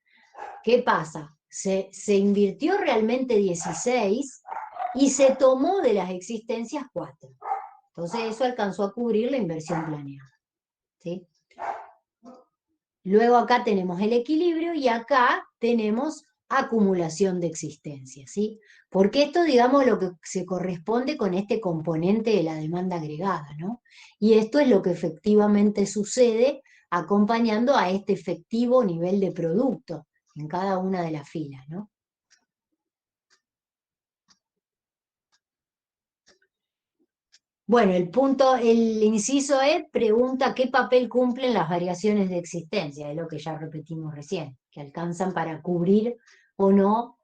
¿Qué pasa? Se invirtió realmente 16 y se tomó de las existencias 4. Entonces eso alcanzó a cubrir la inversión planeada, ¿sí? Luego acá tenemos el equilibrio y acá tenemos acumulación de existencias, ¿sí? Porque esto, digamos, lo que se corresponde con este componente de la demanda agregada, ¿no? Y esto es lo que efectivamente sucede acompañando a este efectivo nivel de producto en cada una de las filas, ¿no? Bueno, el inciso E pregunta qué papel cumplen las variaciones de existencia, es lo que ya repetimos recién, que alcanzan para cubrir o no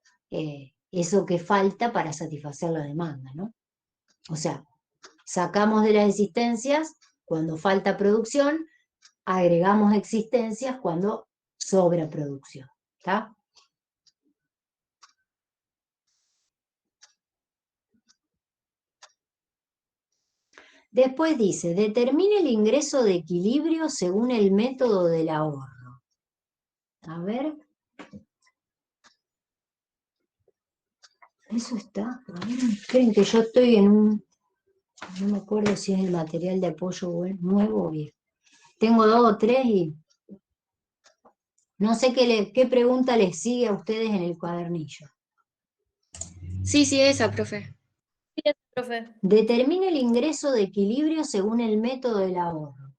eso que falta para satisfacer la demanda, ¿no? O sea, sacamos de las existencias cuando falta producción, agregamos existencias cuando sobra producción, ¿está? Después dice, determine el ingreso de equilibrio según el método del ahorro. A ver. Eso está. Creen que yo estoy en un... No me acuerdo si es el material de apoyo nuevo o bien. Tengo 2 o 3 y... No sé qué pregunta les sigue a ustedes en el cuadernillo.
Sí, esa, profe.
Profe.
Determine el ingreso de equilibrio según el método del ahorro.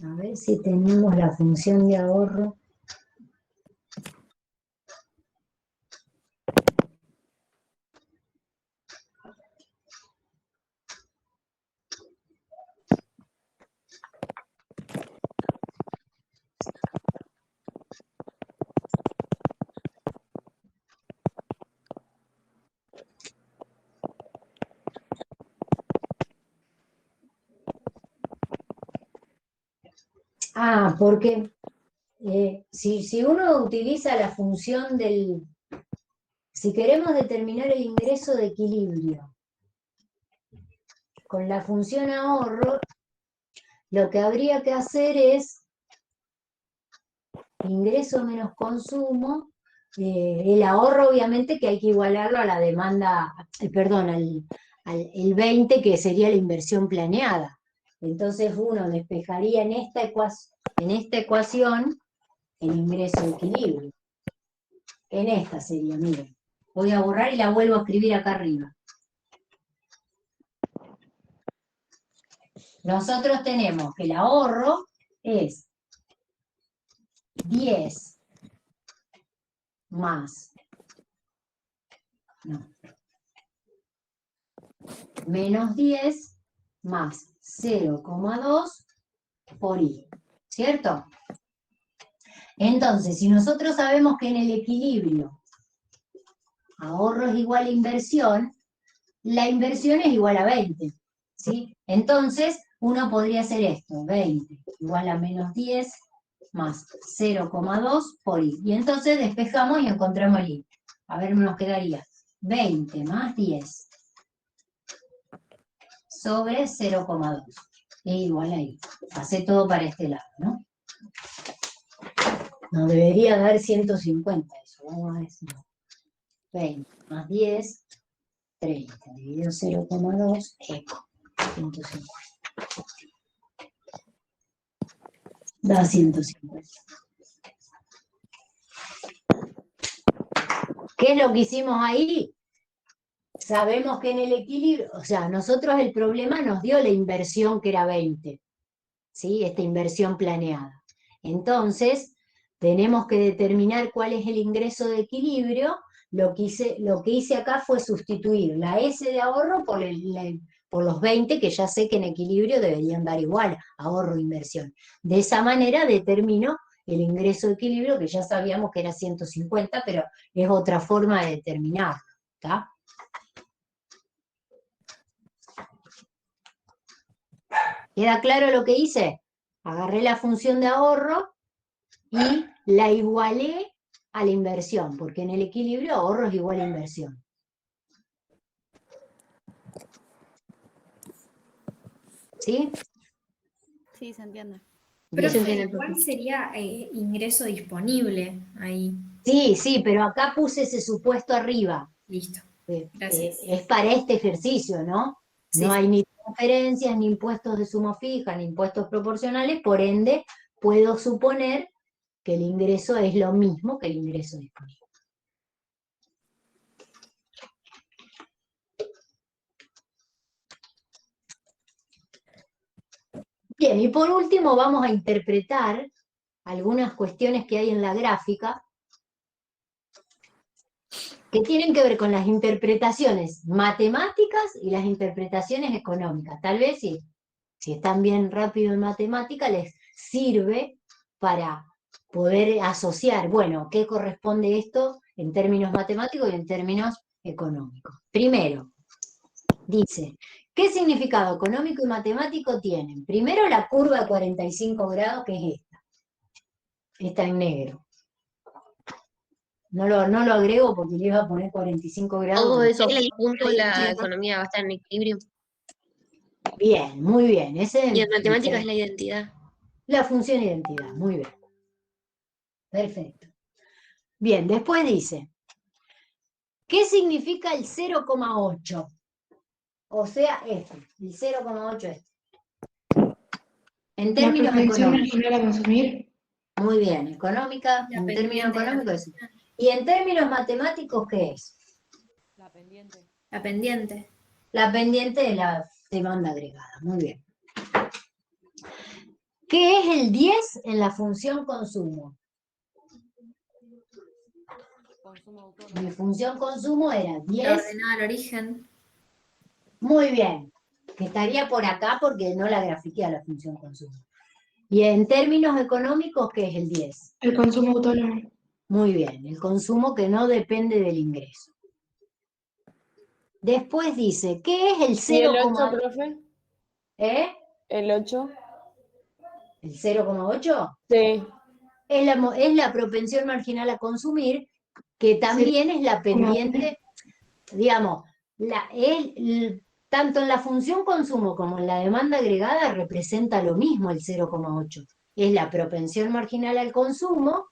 A ver si tenemos la función de ahorro. Ah, porque si uno utiliza la función del... Si queremos determinar el ingreso de equilibrio con la función ahorro, lo que habría que hacer es ingreso menos consumo, el ahorro obviamente que hay que igualarlo a la demanda, perdón, el 20 que sería la inversión planeada. Entonces uno despejaría en esta ecuación el ingreso de equilibrio. En esta sería, miren. Voy a borrar y la vuelvo a escribir acá arriba. Nosotros tenemos que el ahorro es 10 más, no, menos 10 más 0,2 por I, ¿cierto? Entonces, si nosotros sabemos que en el equilibrio ahorro es igual a inversión, la inversión es igual a 20, ¿sí? Entonces, uno podría hacer esto, 20 igual a menos 10 más 0,2 por I. Y entonces despejamos y encontramos el I. A ver, nos quedaría 20 más 10 sobre 0,2. Es igual a I. Pasé todo para este lado, ¿no? Nos debería dar 150 eso. Vamos a ver si no. 20 más 10, 30. Dividido 0,2, eco. 150. Da 150. ¿Qué es lo que hicimos ahí? Sabemos que en el equilibrio, o sea, nosotros el problema nos dio la inversión que era 20, ¿sí? Esta inversión planeada. Entonces, tenemos que determinar cuál es el ingreso de equilibrio. Lo que hice acá fue sustituir la S de ahorro por los 20, que ya sé que en equilibrio deberían dar igual, ahorro e inversión. De esa manera determino el ingreso de equilibrio, que ya sabíamos que era 150, pero es otra forma de determinarlo, ¿está? ¿Queda claro lo que hice? Agarré la función de ahorro y la igualé a la inversión, porque en el equilibrio ahorro es igual a inversión. ¿Sí?
Sí, se entiende.
Profe, ¿cuál sería ingreso disponible ahí?
Sí, pero acá puse ese supuesto arriba.
Listo. Gracias.
Es para este ejercicio, ¿no?
Sí.
No hay ni transferencias, ni impuestos de suma fija, ni impuestos proporcionales, por ende, puedo suponer que el ingreso es lo mismo que el ingreso disponible. Bien, y por último vamos a interpretar algunas cuestiones que hay en la gráfica que tienen que ver con las interpretaciones matemáticas y las interpretaciones económicas. Tal vez si están bien rápido en matemática les sirve para poder asociar, bueno, ¿qué corresponde esto en términos matemáticos y en términos económicos? Primero, dice, ¿qué significado económico y matemático tienen? Primero la curva de 45 grados, que es esta en negro. no lo agrego porque le iba a poner 45 grados.
Todos
pero
esos
eso-
puntos la economía va a estar en equilibrio.
Bien, muy bien. Ese
Y en matemáticas es la identidad.
la función identidad, muy bien. Perfecto. Bien, después dice, ¿qué significa el 0,8? O sea, este, el 0,8 este. En
La
términos
propensión
económicos.
marginal a consumir.
Muy bien, económica,
La
en términos
pendiente de la
económicos es. Y en términos matemáticos, ¿qué es?
La pendiente. La pendiente.
La pendiente de la demanda agregada. Muy bien. ¿Qué es el 10 en la función consumo? Mi función consumo era 10.
La ordenada al origen.
Muy bien. Que estaría por acá porque no la grafiqué a la función consumo. Y en términos económicos, ¿qué es el 10?
El consumo autónomo.
Muy bien, el consumo que no depende del ingreso. Después dice, ¿qué es el 0,8?
¿Y el 8, profe?
¿Eh?
¿El 8?
¿El 0,8?
Sí.
Es la propensión marginal a consumir, que también es la pendiente, digamos, tanto en la función consumo como en la demanda agregada representa lo mismo el 0,8. Es la propensión marginal al consumo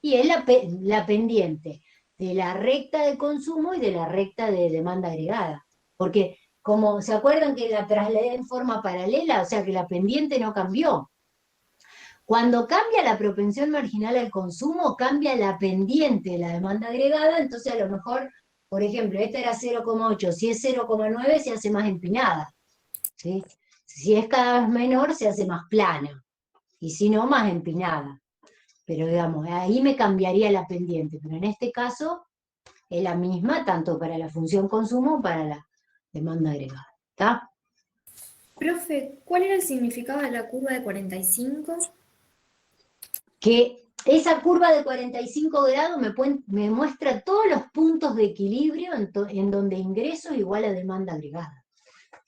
y es la pendiente de la recta de consumo y de la recta de demanda agregada. Porque, como se acuerdan que la trasladé en forma paralela, o sea que la pendiente no cambió. Cuando cambia la propensión marginal al consumo, cambia la pendiente de la demanda agregada, entonces a lo mejor, por ejemplo, esta era 0,8, si es 0,9 se hace más empinada, ¿sí? Si es cada vez menor se hace más plana, y si no, más empinada. Pero digamos, ahí me cambiaría la pendiente, pero en este caso es la misma tanto para la función consumo como para la demanda agregada. ¿Está?
Profe, ¿cuál era el significado de la curva de 45?
Que esa curva de 45 grados me muestra todos los puntos de equilibrio en donde ingreso igual a demanda agregada.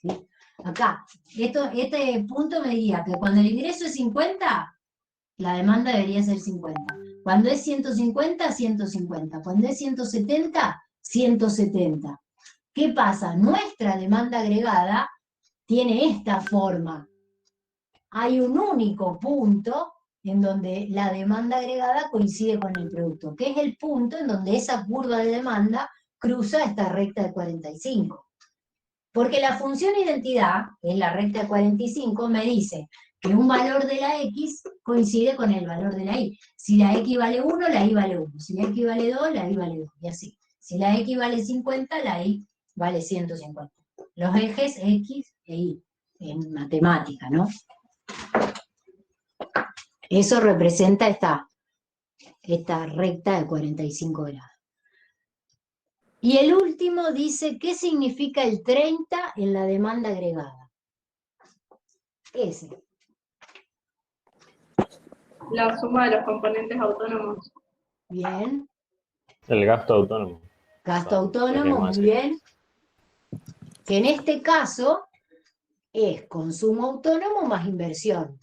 ¿Sí? Acá, este punto me diría que cuando el ingreso es 50, la demanda debería ser 50. Cuando es 150, 150. Cuando es 170, 170. ¿Qué pasa? Nuestra demanda agregada tiene esta forma. Hay un único punto en donde la demanda agregada coincide con el producto, que es el punto en donde esa curva de demanda cruza esta recta de 45. Porque la función identidad, que es la recta de 45, me dice que un valor de la X coincide con el valor de la Y. Si la X vale 1, la Y vale 1. Si la X vale 2, la Y vale 2. Y así. Si la X vale 50, la Y vale 150. Los ejes X e Y, en matemática, ¿no? Eso representa esta recta de 45 grados. Y el último dice, ¿qué significa el 30 en la demanda agregada? Ese.
La suma de los componentes autónomos.
Bien.
El gasto autónomo.
Gasto autónomo, muy bien. Que en este caso es consumo autónomo más inversión.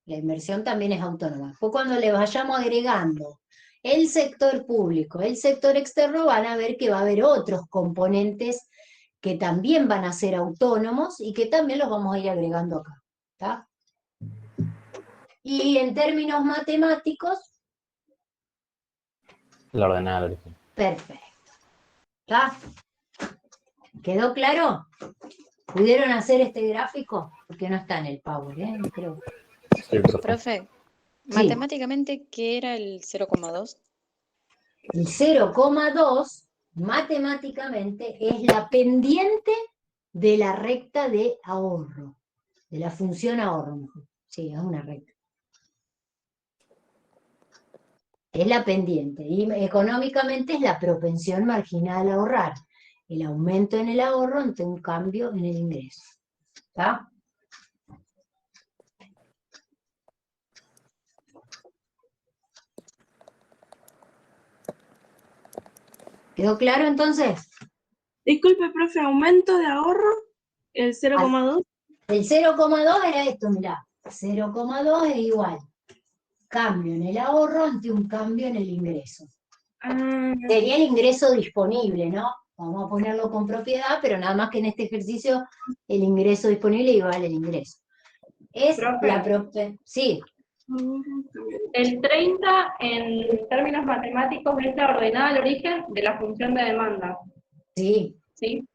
La inversión también es autónoma. Después cuando le vayamos agregando el sector público, el sector externo, van a ver que va a haber otros componentes que también van a ser autónomos y que también los vamos a ir agregando acá. ¿Está? Y en términos matemáticos,
La ordenada al origen.
perfecto. ¿Está? ¿Quedó claro? ¿Pudieron hacer este gráfico? Porque no está en el Power, ¿eh? Creo.
Sí,
Profe,
Sí.
matemáticamente, ¿qué era el 0,2?
El 0,2 matemáticamente es la pendiente de la recta de ahorro, de la función ahorro, mejor. Sí, es una recta. Es la pendiente, y económicamente es la propensión marginal a ahorrar, el aumento en el ahorro ante un cambio en el ingreso. ¿Está? ¿Quedó claro entonces?
Disculpe, profe, aumento de ahorro, el 0,2.
El 0,2 era esto, mirá. 0,2 es igual. Cambio en el ahorro ante un cambio en el ingreso. Sería el ingreso disponible, ¿no? Vamos a ponerlo con propiedad, pero nada más que en este ejercicio el ingreso disponible igual el ingreso. Es sí.
El 30 en términos matemáticos es la ordenada al origen de la función de demanda.
Sí.
¿Sí?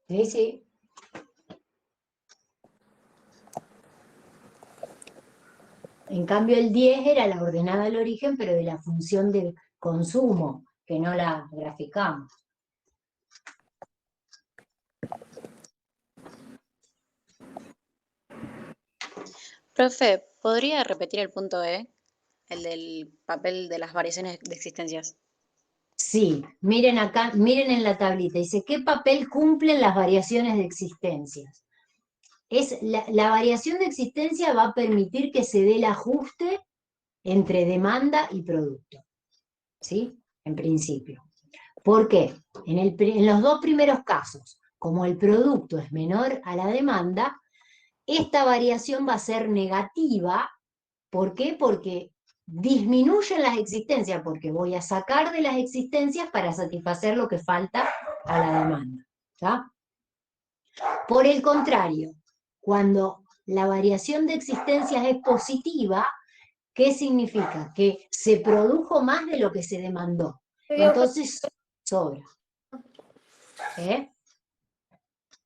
Sí, sí. En cambio el 10 era la ordenada al origen, pero de la función de consumo, que no la graficamos.
Profe, ¿podría repetir el punto E? El del papel de las variaciones de existencias.
Sí, miren acá, miren en la tablita, dice, ¿qué papel cumplen las variaciones de existencias? La variación de existencia va a permitir que se dé el ajuste entre demanda y producto, ¿sí? En principio. ¿Por qué? En los dos primeros casos, como el producto es menor a la demanda, esta variación va a ser negativa. ¿Por qué? Porque disminuyen las existencias, porque voy a sacar de las existencias para satisfacer lo que falta a la demanda. ¿Tá? Por el contrario, cuando la variación de existencias es positiva, ¿qué significa? Que se produjo más de lo que se demandó. Entonces sobra.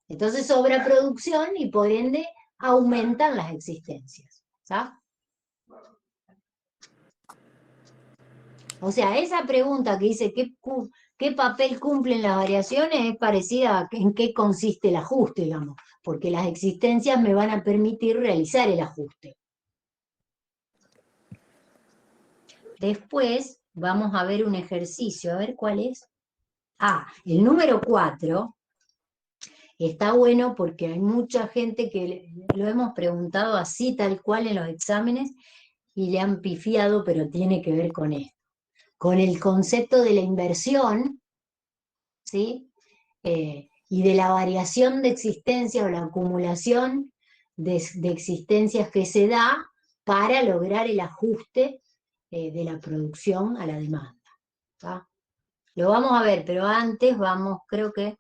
Entonces sobra producción y por ende aumentan las existencias. ¿Sabes? O sea, esa pregunta que dice ¿qué papel cumplen las variaciones? Es parecida a en qué consiste el ajuste, digamos, porque las existencias me van a permitir realizar el ajuste. Después vamos a ver un ejercicio, a ver cuál es. El número 4 está bueno porque hay mucha gente que lo hemos preguntado así tal cual en los exámenes y le han pifiado, pero tiene que ver con esto. Con el concepto de la inversión, ¿sí? Y de la variación de existencia o la acumulación de existencias que se da para lograr el ajuste de la producción a la demanda. ¿Tá? Lo vamos a ver, pero antes vamos, creo que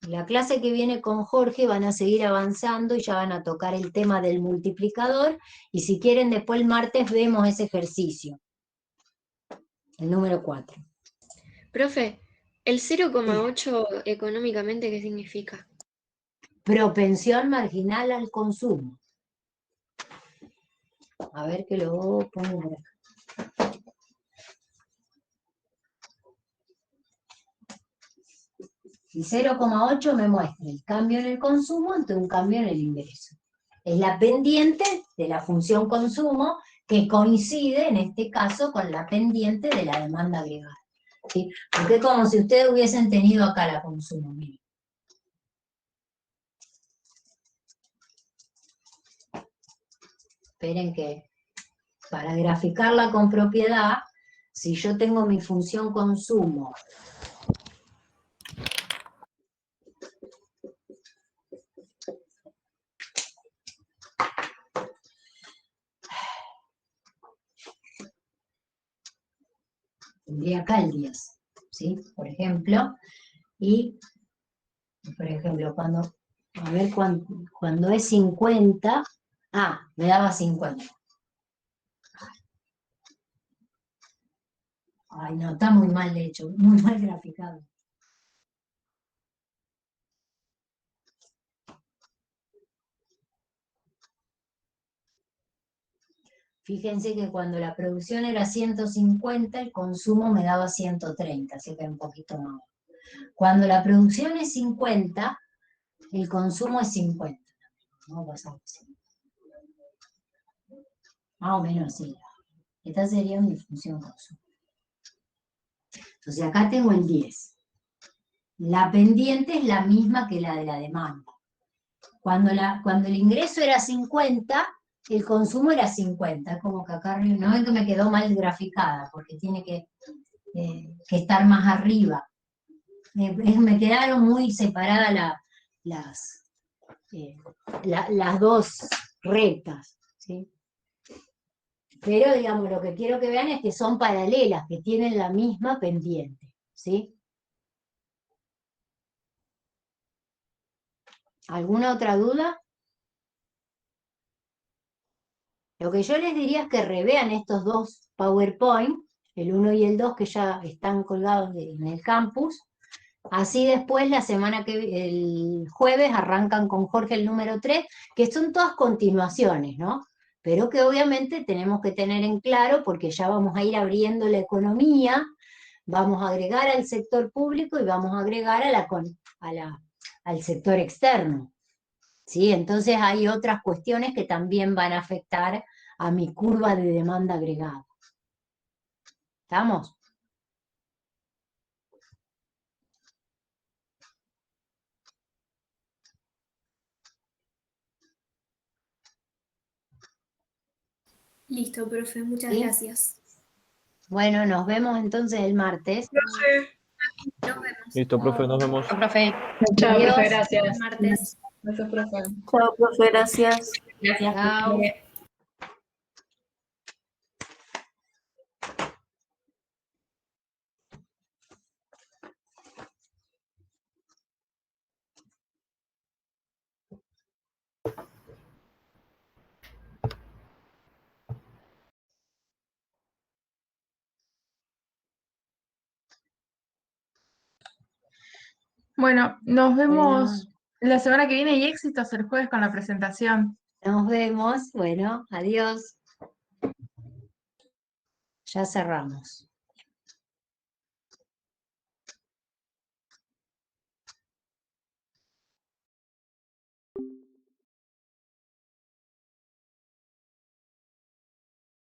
la clase que viene con Jorge van a seguir avanzando y ya van a tocar el tema del multiplicador, y si quieren después el martes vemos ese ejercicio. El número 4.
Profe, ¿el 0,8 económicamente qué significa?
Propensión marginal al consumo. A ver que lo pongo por acá. El 0,8 me muestra el cambio en el consumo ante un cambio en el ingreso. Es la pendiente de la función consumo que coincide en este caso con la pendiente de la demanda agregada. ¿Sí? Porque es como si ustedes hubiesen tenido acá la consumo. Miren. Esperen que para graficarla con propiedad, si yo tengo mi función consumo tendría acá el 10, ¿sí? Por ejemplo, y, por ejemplo, cuando es 50, me daba 50. Ay, no, está muy mal hecho, muy mal graficado. Fíjense que cuando la producción era 150, el consumo me daba 130, así que un poquito más. Cuando la producción es 50, el consumo es 50. Vamos a pasar así. Más o menos así. Esta sería mi función consumo. Entonces acá tengo el 10. La pendiente es la misma que la de la demanda. Cuando el ingreso era 50, el consumo era 50. Como que acá arriba, no ven que me quedó mal graficada, porque tiene que estar más arriba. Me quedaron muy separadas las dos rectas, ¿sí? Pero, digamos, lo que quiero que vean es que son paralelas, que tienen la misma pendiente, ¿sí? ¿Alguna otra duda? Lo que yo les diría es que revean estos dos PowerPoint, el 1 y el 2, que ya están colgados en el campus. Así después, el jueves, arrancan con Jorge el número 3, que son todas continuaciones, ¿no? Pero que obviamente tenemos que tener en claro, porque ya vamos a ir abriendo la economía, vamos a agregar al sector público y vamos a agregar al sector externo. ¿Sí? Entonces hay otras cuestiones que también van a afectar a mi curva de demanda agregada. ¿Estamos?
Listo, profe, muchas
¿Sí?
gracias.
Bueno, nos vemos entonces el martes.
Nos vemos.
Listo, profe, nos vemos.
Chao, profe.
Chao,
Adiós.
profe, gracias.
El martes.
Gracias, profe.
Chao, profe, gracias.
Gracias,
Chao.
profe.
Bueno, nos vemos
Bueno,
la semana que viene y éxitos el jueves con la presentación.
nos vemos. Bueno, adiós. Ya cerramos.